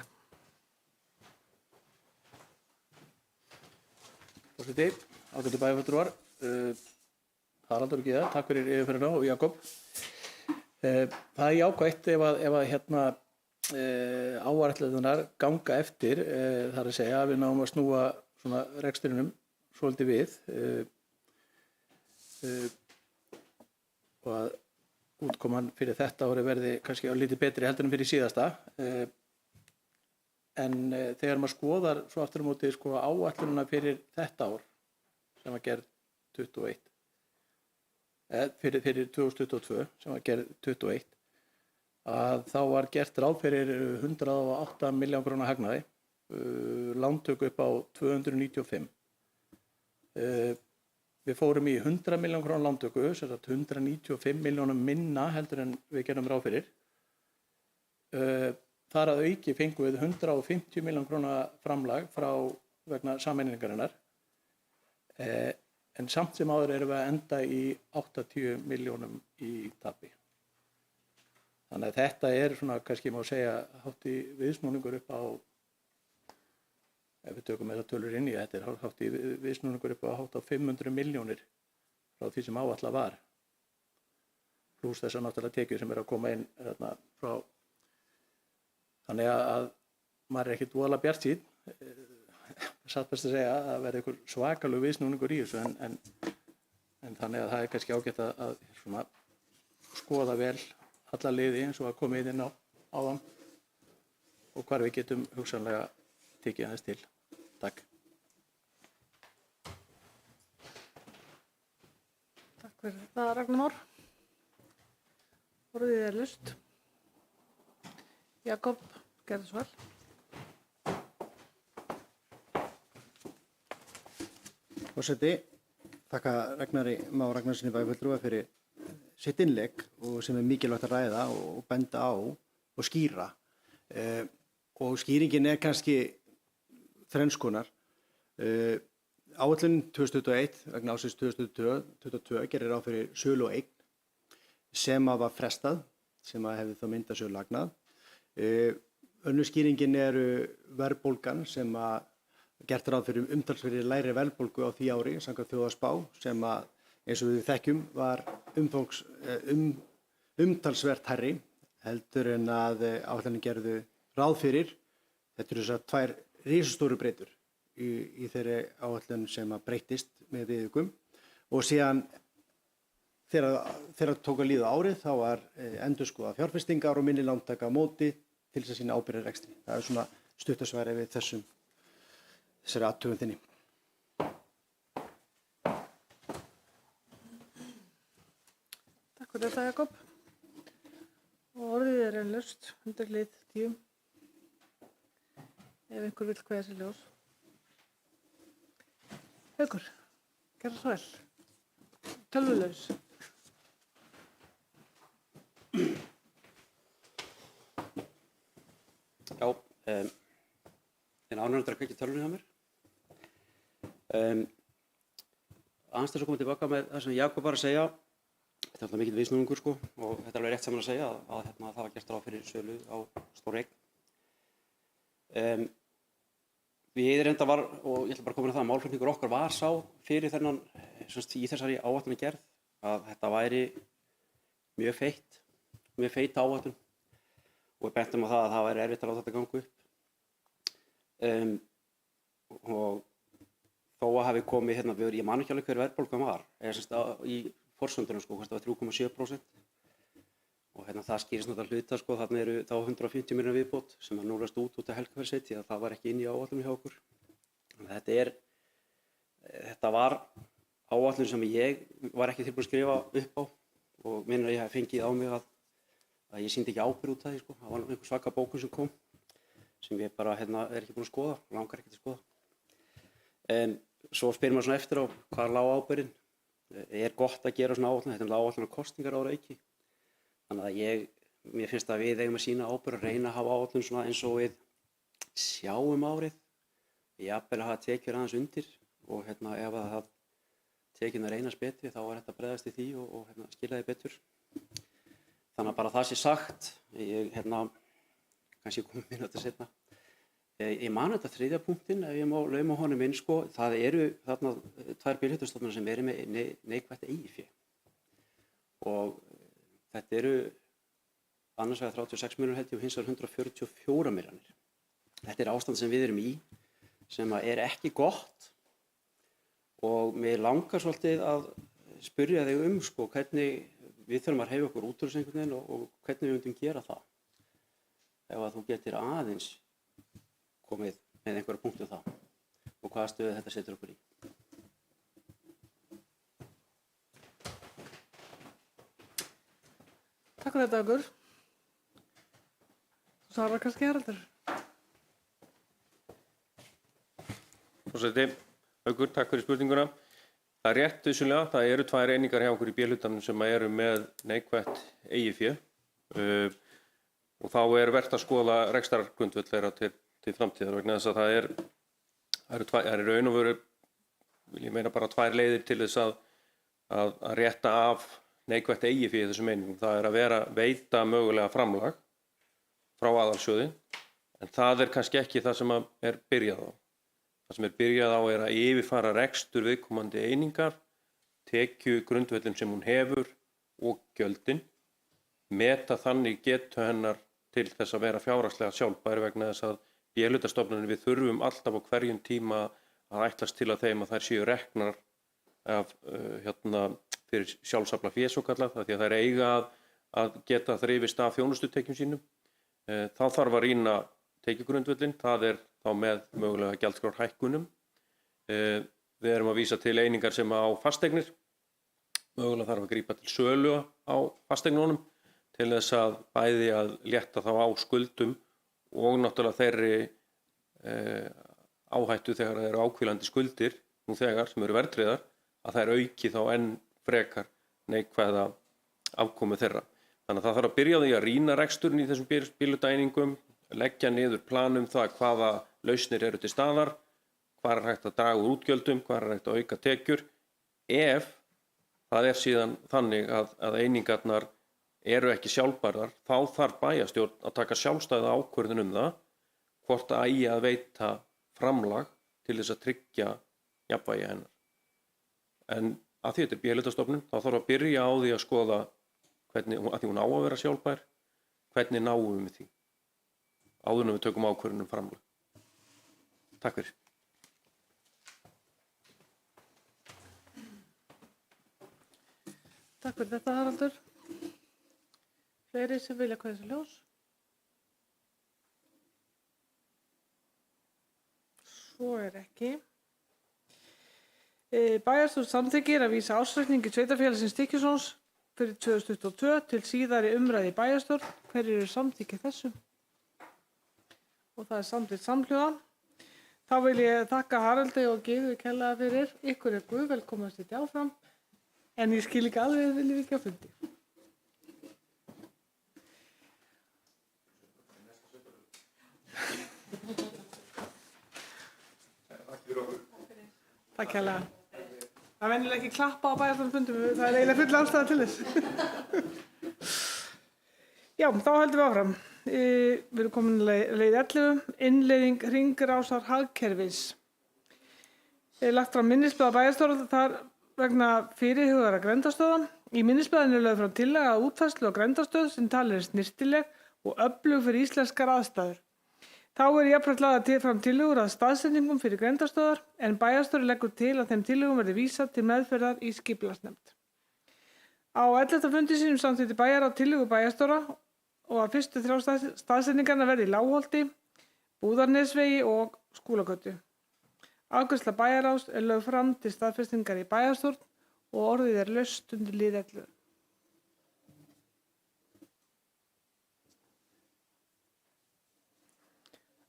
Forseti, ágætu bæjarfulltrúar, Haraldur og Gyða, takk fyrir yfirferðina og Jakob. Það er jákvætt ef að áætlanirnar ganga eftir, þar að segja að við náum að snúa svona rekstrinum svolítið við og að útkoman fyrir þetta ári verði kannski lítið betri heldur en fyrir síðasta. En þegar maður skoðar svo aftur á móti áætlunina fyrir þetta ár sem var gerð 21, fyrir 2022 sem var gerð 21, að þá var gert ráð fyrir 108 milljón króna hagnaði, lántöku upp á 295. Við fórum í 100 milljón króna lántöku, sem sagt 195 milljónum minna heldur en við gerum ráð fyrir. Þar að auki fengum við 150 milljón króna framlag frá vegna sameiningarinnar. En samt sem áður erum við að enda í 80 milljónum í tapi. Þannig að þetta svona, kannski má segja, hátt í viðsnúningur upp á, ef við tökum þessar tölur inn í, þetta hátt í viðsnúningur upp á hátt á 500 milljónir frá því sem áætlað var. Plús þessar náttúrulega tekjur sem að koma inn frá. Þannig að maður er ekkert voðalega bjartsýnn, satt best að segja að það verði einhver svakalug viðsnúningur í þessu, en þannig að það er kannski ágætt að svona, skoða vel alla liði eins og að koma inn á áðan og hvar við getum hugsanlega tekið aðeins til. Takk. Takk fyrir þetta, Ragnar Már. Orðið er laust. Jakob, gerðu svo vel. Forseti, þakka Ragnari Má Ragnarssoni bæjarfulltrúa fyrir sitt innlegg og sem er mikilvægt að ræða og benda á og skýra. Og skýringin er kannski þrenns konar. Áætlun 2021 vegna ársins 2022 gerir ráð fyrir sölu og eign sem að var frestað, sem að hefði þá myndað söluhagnað. Önnur skýringin eru verðbólgan sem að gert ráð fyrir umtalsverðri lægri verðbólgu á því ári samkvæmt þjóðhagsspá sem að eins og við þekkjum var umtalsvert hærri heldur en að áætlanir gerðu ráð fyrir. Þetta eru þessar tvær risastóru breytur í þeirri áætlun sem að breyttist með viðaukum og síðan þegar tók að líða árið þá var endurskoðað fjárfestingar og minni lántaka á móti til þess að sýna ábyrgðarrekstri. Það er svona stuttasvari við þessari athuguninni. Takk fyrir þetta, Jakob. Og orðið er laust undir hlið 10. Ef einhver vill kveða sér ljós. Haukur, gerðu svo vel. Tölvulaus. Já, en ánægður að kveikja tölvunni hjá mér. Aðeins þess að koma tilbaka með það sem Jakob var að segja. Þetta er alltaf mikill viðsnúningur og þetta er alveg rétt sem hann að segja að það var gert ráð fyrir sölu á stór eign. Við reynda var, og ég ætla bara að koma inn á það, málflutningur okkar var sá fyrir þennan, í þessari áætlunargerð að þetta væri mjög feit áætlun og við bentum á það að það væri erfitt að láta þetta ganga upp. Og þó að hafi komið ég man ekki alveg hver verðbólgan var, í forsöndunum hvort það var 3,7% og það skýrist náttúrulega hluta þarna eru þá 150 milljónir viðbót sem að núrast út af Helgafellssveit því að það var ekki inn í áætlunum hjá okkur. Þetta var áætlun sem ég var ekki tilbúin að skrifa upp á og minnir að ég hef fengið á mig að ég sýndi ekki ábyrgð út af því það var einhver svaka bókun sem kom sem ég bara er ekki búin að skoða, langar ekki til að skoða. En svo spyr maður svona eftir á hvað lá ábyrgðin. Er gott að gera svona áætlun, þetta er áætlun á kosningar ára auki. Þannig að mér finnst að við eigum að sýna ábyrgð og reyna að hafa áætlun svona eins og við sjáum árið. Jafnvel að hafa tekjur aðeins undir og ef að tekjurnar reynast betur þá er þetta bregðast í því og skila því betur. Þannig að bara það sé sagt, ég kannski komum inn á þetta seinna. Ég man þetta þriðja punktinn, ef ég má lauma honum inn, sko, það eru þarna 2 B-hlutastofnanir sem eru með neikvætt eigið fé. Og þetta eru annars vegar 36 milljónir held ég og hins vegar 144 milljónir. Þetta er ástand sem við erum í, sem er ekki gott og mér langar svolítið að spyrja þig sko, hvernig við þurfum að hreyfa okkur út úr þessu einhvern veginn og hvernig við myndum gera það. Ef að þú getur aðeins komið með einhverja punktu þá og hvaða stöðu þetta setur okkur í. Takk fyrir þetta, Haukur. Þú svarar kannski Haraldur. Forseti, Haukur, takk fyrir spurninguna. Það er rétt vissulega, það eru 2 einingar hjá okkur í B-hlutanum sem eru með neikvætt eigið fé og þá er vert að skoða rekstrargrundvöll þeirra til framtíðar vegna þess að það eru raun og veru, vil ég meina bara 2 leiðir til þess að rétta af neikvætt eigið fé í þessum einingum. Það er að veita mögulega framlag frá aðalsjóði en það er kannski ekki það sem er byrjað á. Það sem er byrjað á er að yfirfara rekstur viðkomandi einingar, tekju grundvöllin sem hún hefur og gjöldin, meta þannig getu hennar til þess að vera fjárhagslega sjálfbær vegna þess að B-hlutastofnanir við þurfum alltaf á hverjum tíma að ætlast til að þeim að þær séu reknar af, fyrir sjálfsafla fé svo kallað, því að þær eiga að geta þrifist af þjónustutekjum sínum. Þá þarf að rýna tekjugrundvöllin, það er þá með mögulega gjaldskrárhækkunum. Við erum að vísa til einingar sem á fasteignir, mögulega þarf að grípa til sölu á fasteignunum til þess að bæði að létta þá á skuldum og náttúrulega þeirri áhættu þegar það eru áhvílandi skuldir nú þegar sem eru verðtryggðar að þær auki þá enn frekar neikvæða afkomu þeirra. Þannig að það þarf að byrja á því að rýna reksturinn í þessum B-hluta-einingum, leggja niður plan það hvaða lausnir eru til staðar, hvað er hægt að draga úr útgjöldum, hvað er hægt að auka tekjur. Ef það er síðan þannig að einingarnar eru ekki sjálfbærar, þá þarf bæjarstjórn að taka sjálfstæða ákvörðun það hvort það eigi að veita framlag til þess að tryggja jafnvægi hennar. En að því þetta er B-hlutastofnun, þá þarf að byrja á því að skoða hvernig, að því hún á að vera sjálfbær, hvernig náum við því áður en við tökum ákvörðun framlag. Takk fyrir. Takk fyrir þetta, Haraldur. Fleiri sem vilja kveða þessu ljós? Svo er ekki. Bæjarstjórn samþykkir að vísa ársreikningi sveitarfélagsins Stykkishólms fyrir 2022 til síðari umræðu í bæjarstjórn. Hverjir eru samþykkið þessu? Og það er samþykkt samhljóða. Þá vil ég þakka Haraldi og Gyðu kærlega fyrir. Ykkur er Guð velkomin að sitja áfram. En ég skil ekki alveg að viljum ekki á fundi. Takk kærlega. Það er venjulega ekki klappa á bæjarstjórnarfundum, það er eiginlega full ástæða til þess. Já, þá höldum við áfram. Við erum komin leið 11, innleiðing hringrásar hagkerfis. Lagt fram minnisblað bæjarstjórnar þar vegna fyrirhugaðra grenndarstöða. Í minnisblaðinu er lögð fram tillaga að útfærslu á grenndarstöð sem talin er snyrtileg og öflug fyrir íslenskar aðstæður. Þá er jafnframt lagðar fram tillögur að staðsetningum fyrir grenndarstöðar en bæjarstjóri leggur til að þeim tillögum verði vísað til meðferðar í skipulagsnefnd. Á 11. fundi sínum samþykkti bæjar á tillögu bæjarstjóra og að fyrstu 3 staðsetningarnar verði í Lágholti, Búðarnesvegi og Skúlagötu. Afgreiðsla bæjarráðs er lögð fram til staðfestingar í bæjarstjórn og orðið er laust undir lið 11.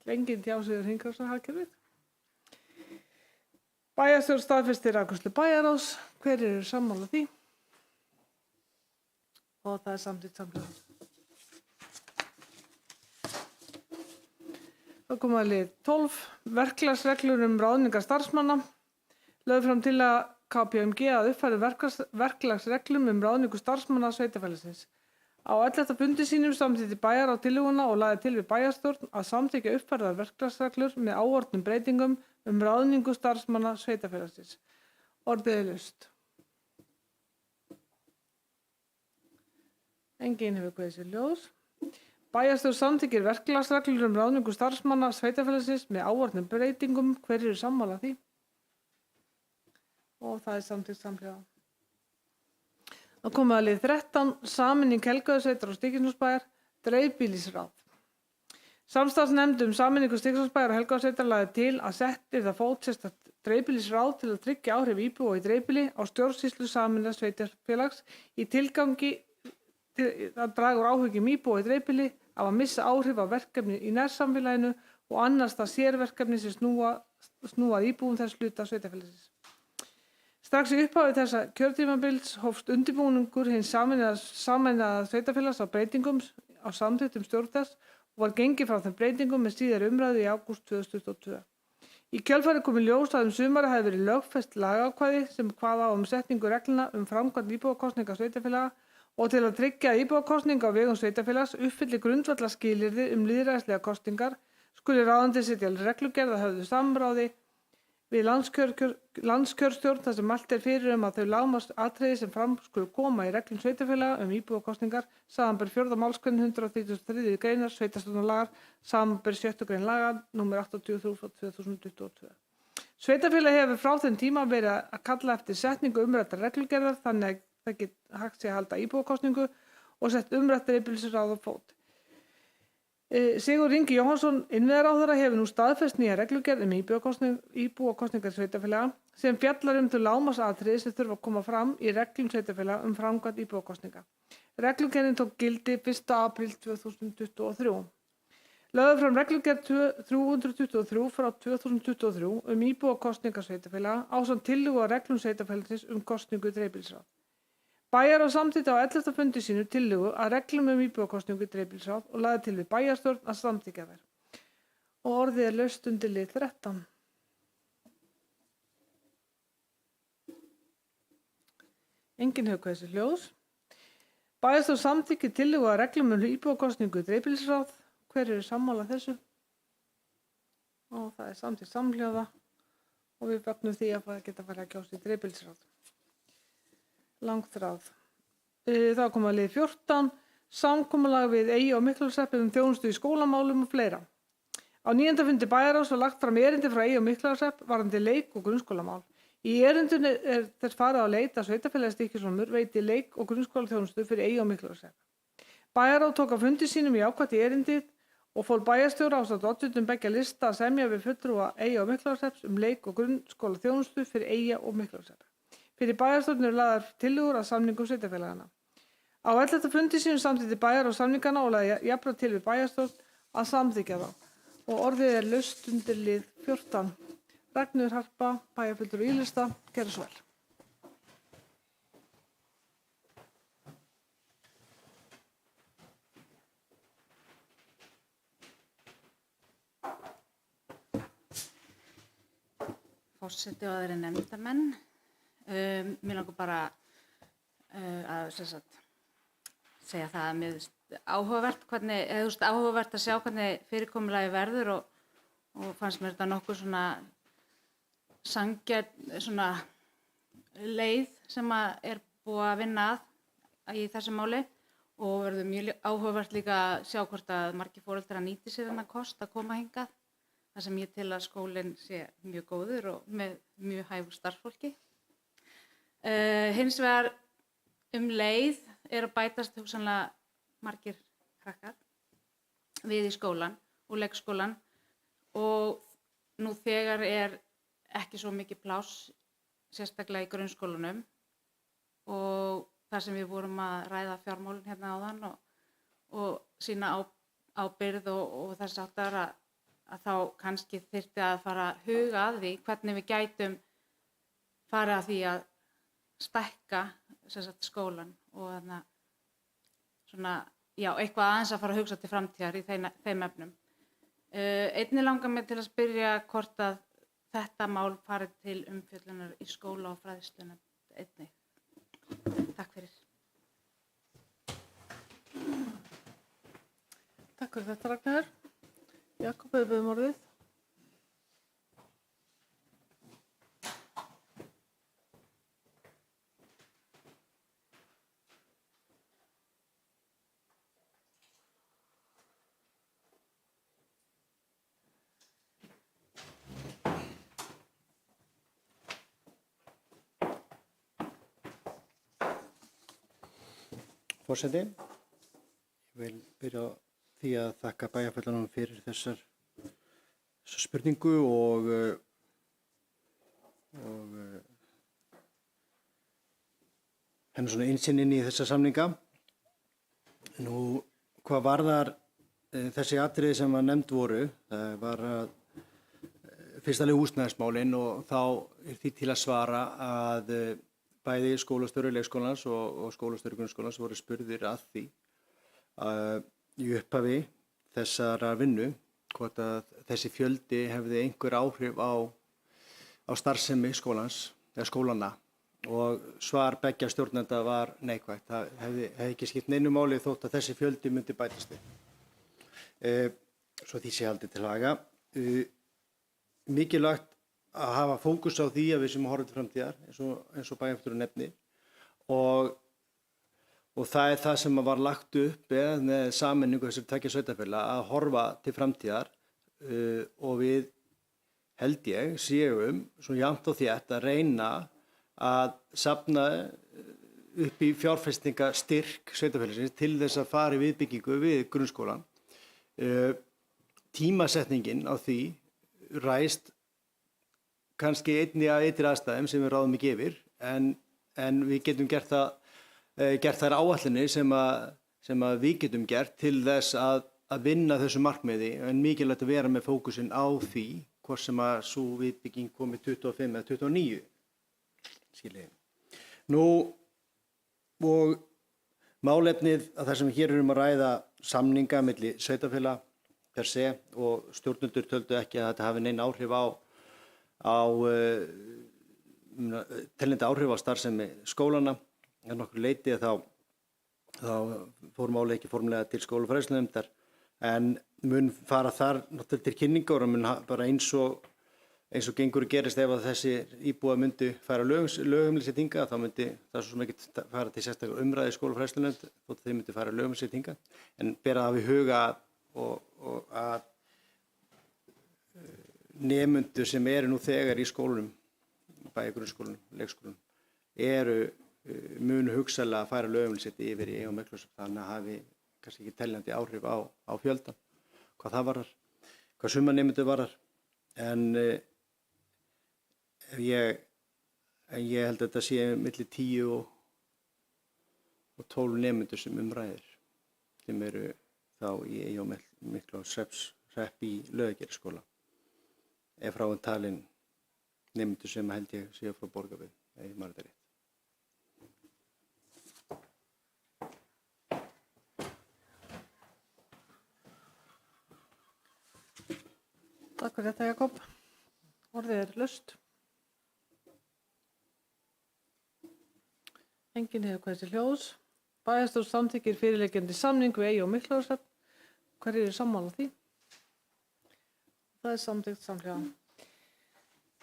Enginn tjásiður hringrásarhagkerfið. Bæjarstjórn staðfestir afgreiðslu bæjarráðs. Hverjir eru sammála því? og það er samþykkt samhljóða. Það kom að lið 12, verklagsreglur ráðningar starfsmanna. Lögð fram til að KPMG að uppfæra verklagsreglum ráðningu starfsmanna sveitarfélagsins. Á 11. fundi sínum samþykkti bæjar á tillöguna og lagði til við bæjarstjórn að samþykkja uppfærðar verklagsreglur með áorðnum breytingum ráðningu starfsmanna sveitarfélagsins. Orðið er laust. Enginn hefur kveðið sér hljóðs. Bæjarstjórn samþykkir verklagsreglur ráðningu starfsmanna sveitarfélagsins með áorðnum breytingum. Hverjir eru sammála því? Og það er samþykkt samhljóða. Það komið að lið 13, sameining Helgaðarsveitar og Stykkishólmsbæjar, dreifbýlisráð. Samstarfsnefnd sameiningu Stykkishólmsbæjar og Helgaðarsveitar lagði til að sett yrði á fót sérstakt dreifbýlisráð til að tryggja áhrif íbúa í dreifbýli á stjórnsýslu sameinaðs sveitarfélags í tilgangi til að draga úr áhyggjum íbúa í dreifbýli af að missa áhrif á verkefni í nærsamfélaginu og annars það sérverkefni sem snúa að íbúum þess hluta sveitarfélagsins. Strax í upphafi þessa kjörtímabils hófst undirbúningur hins sameinaða sveitarfélags á breytingum á samþykktum stjórn þess og var gengið frá þeim breytingum með síðari umræðu í ágúst 2022. Í kjölfarið kom í ljós að sumarið hafi verið lögfest lagaákvæði sem kvað á setningu reglna framkvæmd íbúakosninga sveitarfélaga og til að tryggja að íbúakosninga á vegum sveitarfélags uppfylli grundvallarskilyrði lýðræðislegar kosningar skuli ráðuneytið setja reglugerð að höfðu samráði við landskjörstjórn þar sem mælt er fyrir að þau lágmarksatriði sem fram skulu koma í reglum sveitarfélaga íbúakosningar samanber 4. málsgrein 133. greinar sveitarstjórnarlagar samanber 6. grein laga nr. 83/2022. Sveitarfélagi hefur frá þeim tíma verið að kalla eftir setningu umræddar reglugerðar þannig að það geti hægt sé að halda íbúakosningu og sett umrætt dreifbýlisráð á fót. Sigurður Ingi Jóhannsson, innviðaráðherra, hefur nú staðfest nýja reglugerð íbúakosningar sveitarfélaga sem fjallar þau lágmarksatriði sem þurfa að koma fram í reglum sveitarfélaga framkvæmd íbúakosninga. Reglugerðin tók gildi 1. apríl 2023. Lögð fram reglugerð 323 frá 2023 íbúakosningar sveitarfélaga ásamt tillögu að reglum sveitarfélagsins kosningu dreifbýlisráð. Bæjar á samþykkti á 11. fundi sínu tillögu að reglum íbúakosningu dreifbýlisráð og lagði til við bæjarstjórn að samþykkja þær. Og orðið er laust undir lið 13. Enginn hefur kveðið sér hljóðs. Bæjarstjórn samþykkir tillögu að reglum íbúakosningu dreifbýlisráð. Hver eru sammála þessu? Og það er samþykkt samhljóða og við fögnum því að það geta farið að kjósa í dreifbýlisráð. Langþráð. Það kom að lið 14, samkomulag við Eyja og Mikluhrappshreppi þjónustu í skólamálum og fleira. Á 9. fundi bæjarráðs var lagt fram erindi frá Eyja og Mikluhrappshreppi varðandi leik- og grunnskólamál. Í erindinu er þess farið að leita að sveitarfélagið Stykkishólmur veiti leik- og grunnskólaþjónustu fyrir Eyja og Mikluhrappshreppi. Bæjarráð tók á fundi sínum jákvætt í erindið og fól bæjarstjóra ásamt oddvitum beggja lista að semja við fulltrúa Eyja og Mikluhrappshrepps leik- og grunnskólaþjónustu fyrir Eyja og Mikluhrappshreppi. Fyrir bæjarstjórn eru lagðar tillögur að samningum sveitarfélagana. Á 11. fundi sínum samþykkti bæjar og samningana og lagði jafnframt til við bæjarstjórn að samþykkja þá. Og orðið er laust undir lið 14. Ragnheiður Harpa, bæjarfulltrúi Í-lista, gerðu svo vel. Forseti og aðrir nefndarmenn. Mér langar bara að segja það að mér áhugavert að sjá hvernig fyrirkomulagi verður og fannst mér þetta nokkuð svona sanngjarn leið sem er búið að vinna að í þessu máli og verður mjög áhugavert líka að sjá hvort að margir foreldrar nýti sér þennan kost að koma hingað þar sem ég til að skólinn sé mjög góður og með mjög hæfu starfsfólki. Hins vegar leið er að bætast hugsanlega margir krakkar við í skólan og leikskólan og nú þegar er ekki svo mikið pláss sérstaklega í grunnskólanum og þar sem við vorum að ræða fjármálin hérna áðan og sína ábyrgð og þess áttar að þá kannski þyrfti að fara að huga að því hvernig við gætum farið að því að stækka skólan og svona, já, eitthvað aðeins að fara að hugsa til framtíðar í þeim efnum. Einnig langar mig til að spyrja hvort að þetta mál farið til umfjöllunar í skóla og fræðslunum einnig. Takk fyrir. Takk fyrir þetta, Ragnheiður. Jakob, við byrjum orðið. Forseti, ég vil byrja á því að þakka bæjarfulltrúanum fyrir þessa spurningu og hennar svona innsýn inn í þessa samninga. Nú, hvað varðar þessi atriði sem að nefnd voru, það var fyrst alveg húsnæðismálin og þá er því til að svara að bæði skólastjóri leikskólans og skólastjóri grunnskólans voru spurðir að því í upphafi þessara vinnu hvort að þessi fjöldi hefði einhver áhrif á starfsemi skólans eða skólana og svar beggja stjórnenda var neikvætt. Það hefði ekki skipt neinu máli þótt að þessi fjöldi myndi bætast við. Svo því sé haldið til haga. Mikilvægt að hafa fókus á því að við sem horfum til framtíðar eins og bæjarfulltrúinn nefnir og það er það sem var lagt upp með sameiningu þessar tveggja sveitarfélaga að horfa til framtíðar og við held ég séum svo jafnt og þétt að reyna að safna upp í fjárfestingastyrk sveitarfélagsins til þess að fara í viðbyggingu við grunnskólann. Tímasetningin á því ræðst kannski einnig að ytri aðstæðum sem við ráðum ekki yfir en við getum gert þær áætlanir sem að við getum gert til þess að vinna þessu markmiði en mikilvægt að vera með fókusinn á því hvort sem að sú viðbygging komi 25 eða 29 skiljiði. Nú og málefnið að það sem hér erum að ræða samninga milli sveitarfélaga per se og stjórnendur töldu ekki að þetta hafi nein áhrif á teljandi áhrif á starfsemi skólana en nokkur leyti þá fór málið ekki formlega til skóla- og fræðslunefndar en mun fara þar náttúrulega til kynningar og mun bara eins og gengur gerist ef að þessi íbúa myndi fara lögheimilisitt hingað þá myndi það svo sem ekki fara til sérstaklega umræði skóla- og fræðslunefnd þótt þeir myndi fara lögheimilisitt hingað en bera það við huga og að nemendur sem eru nú þegar í skólunum, bæði grunnskólunum, leikskólunum, munu hugsanlega að færa lögheimilisitt yfir í eigum Miklagarðs þannig að hafi kannski ekki teljandi áhrif á fjöldan, hvað það varðar, hvað suma nemendur varðar. En ég held að þetta sé milli 10 og 12 nemendur sem ræðir, sem eru þá í eigum Miklagarðs hrepp í Laugagerðisskóla. Ef frá talin nemendur sem held ég séu frá Borgarbyggð, ef ég man þetta rétt. Takk fyrir þetta, Jakob. Orðið er laust. Enginn hefur hvað til hljóðs. Bæjarstjórn samþykkir fyrirliggjandi samning við Eyja og Miklagarðshöfn. Hverjir eru sammála því? Það er samþykkt samhliða.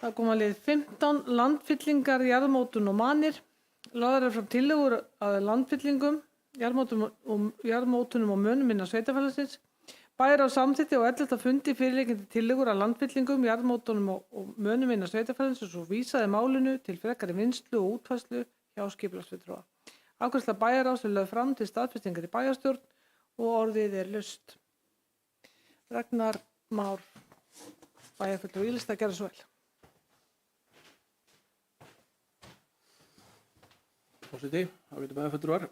Það koma lið 15 landfyllingar, jarðmótun og manir. Lagðar eru fram tillögur að landfyllingum, jarðmótunum og mönum innan sveitarfélagsins. Bæjar á samþykki og 11. fundi fyrirliggjandi tillögur að landfyllingum, jarðmótunum og mönum innan sveitarfélagsins og svo vísaði málinu til frekari vinnslu og útfærslu hjá skipulagsfulltrúa. Afgreiðsla bæjarráðs er lögð fram til staðfestingar í bæjarstjórn og orðið er laust. Ragnar Már, bæjarfulltrúi, ég list að gera svo vel. Forseti, ágætu bæjarfulltrúar,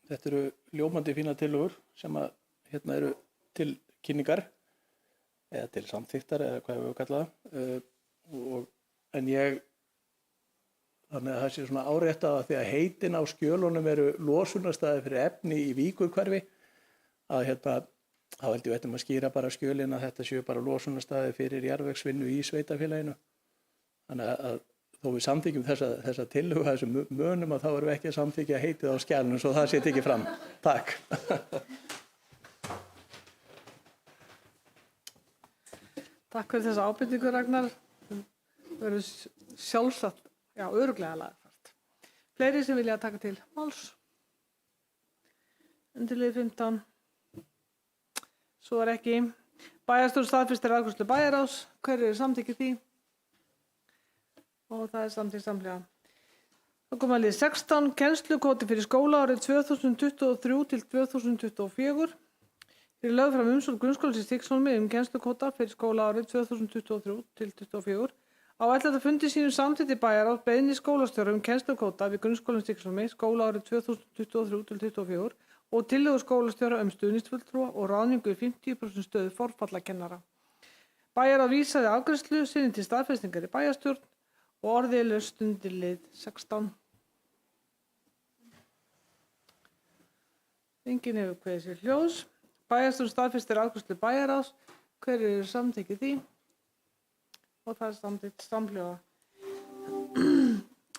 þetta eru ljómandi fína tillögur sem að hérna eru til kynningar eða til samþykktar eða hvað við kalla það. En ég þannig að það sé svona áréttað að því að heitin á skjölunum eru losunarstaði fyrir efni í Víkurhverfi að þá held ég að skýra bara skjölin að þetta séu bara losunarstaði fyrir jarðvegsvinnu í sveitafélaginu. Þannig að þó við samþykjum þessa tillögu að þessum munum að þá erum við ekki að samþykja heitið á skjælunum svo það sé tekið fram. Takk. Takk fyrir þessa ábyrtingu, Ragnar. Verður sjálfsagt, já, örugglega lagfært. Fleiri sem vilja taka til máls? Undirlið 15. Svo er ekki. Bæjarstjórn staðfestir afgreiðslu bæjarráðs. Hverju er samþykkið því? Og það er samþykkt samhliða. Þá kom að lið 16. Kennslukvóti fyrir skólaárið 2023 til 2024. Fyrir lögð fram umsókn grunnskólans í Stígsholmi kennslukvóta fyrir skólaárið 2023 til 2024. Á 11. fundi sínum samþykkti bæjarráð beiðni skólastjóra kennslukvóta við grunnskólann í Stígsholmi skólaárið 2023 til 2024 og tillögu skólastjóra stuðningsfulltrúa og ráðningu í 50% stöðu forfallakennara. Bæjarráð vísaði afgreiðslu sinni til staðfestingar í bæjarstjórn og orðið laust undirlið 16. Enginn hefur kveðið sér hljóðs. Bæjarstjórn staðfestir afgreiðslu bæjarráðs. Hverju er samþykkið því? Og það er samþykkt samhljóða.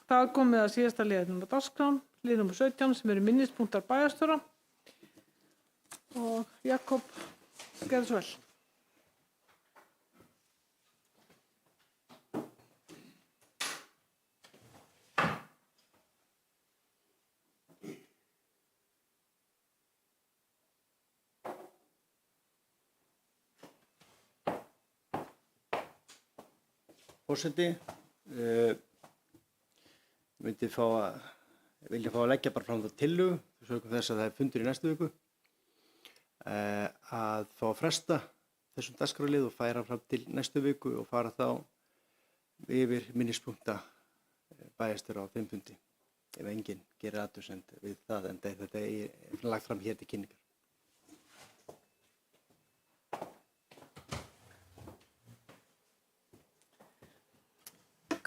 Það er komið að síðasta liðnum á dagskrá, lið nr. 17 sem eru minnispunktar bæjarstjóra. Og Jakob, gerðu svo vel. Forseti, vilja fá að leggja bara fram það tillögu, sögum þess að það er fundur í næstu viku, að fá að fresta þessum dagskrárlið og færa fram til næstu viku og fara þá yfir minnispunkta bæjarstjóra á 5 fundi, ef enginn gerir athugasemd við það, en þetta er lagt fram hér til kynningar.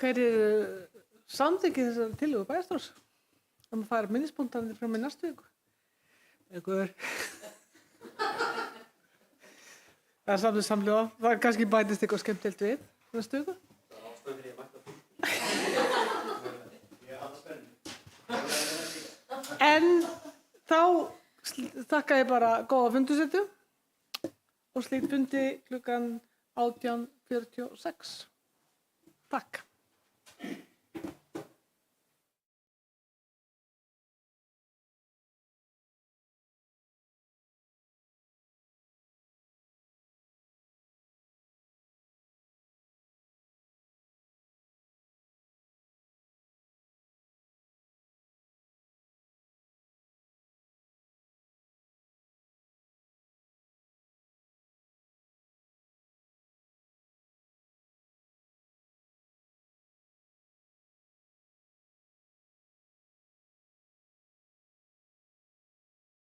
Hver er samþykkið þessar tillögu bæjarstjórs? Það maður færa minnispunktarnir fram í næstu viku. Einhver. Það er samþykkt samhljóða. Það kannski bætist eitthvað skemmtilegt við næstu viku. Það er ástæðan fyrir ég mætti að funda. En þá þakka ég bara góða fundusettu og slít fundi klukkan 18:46. Takk.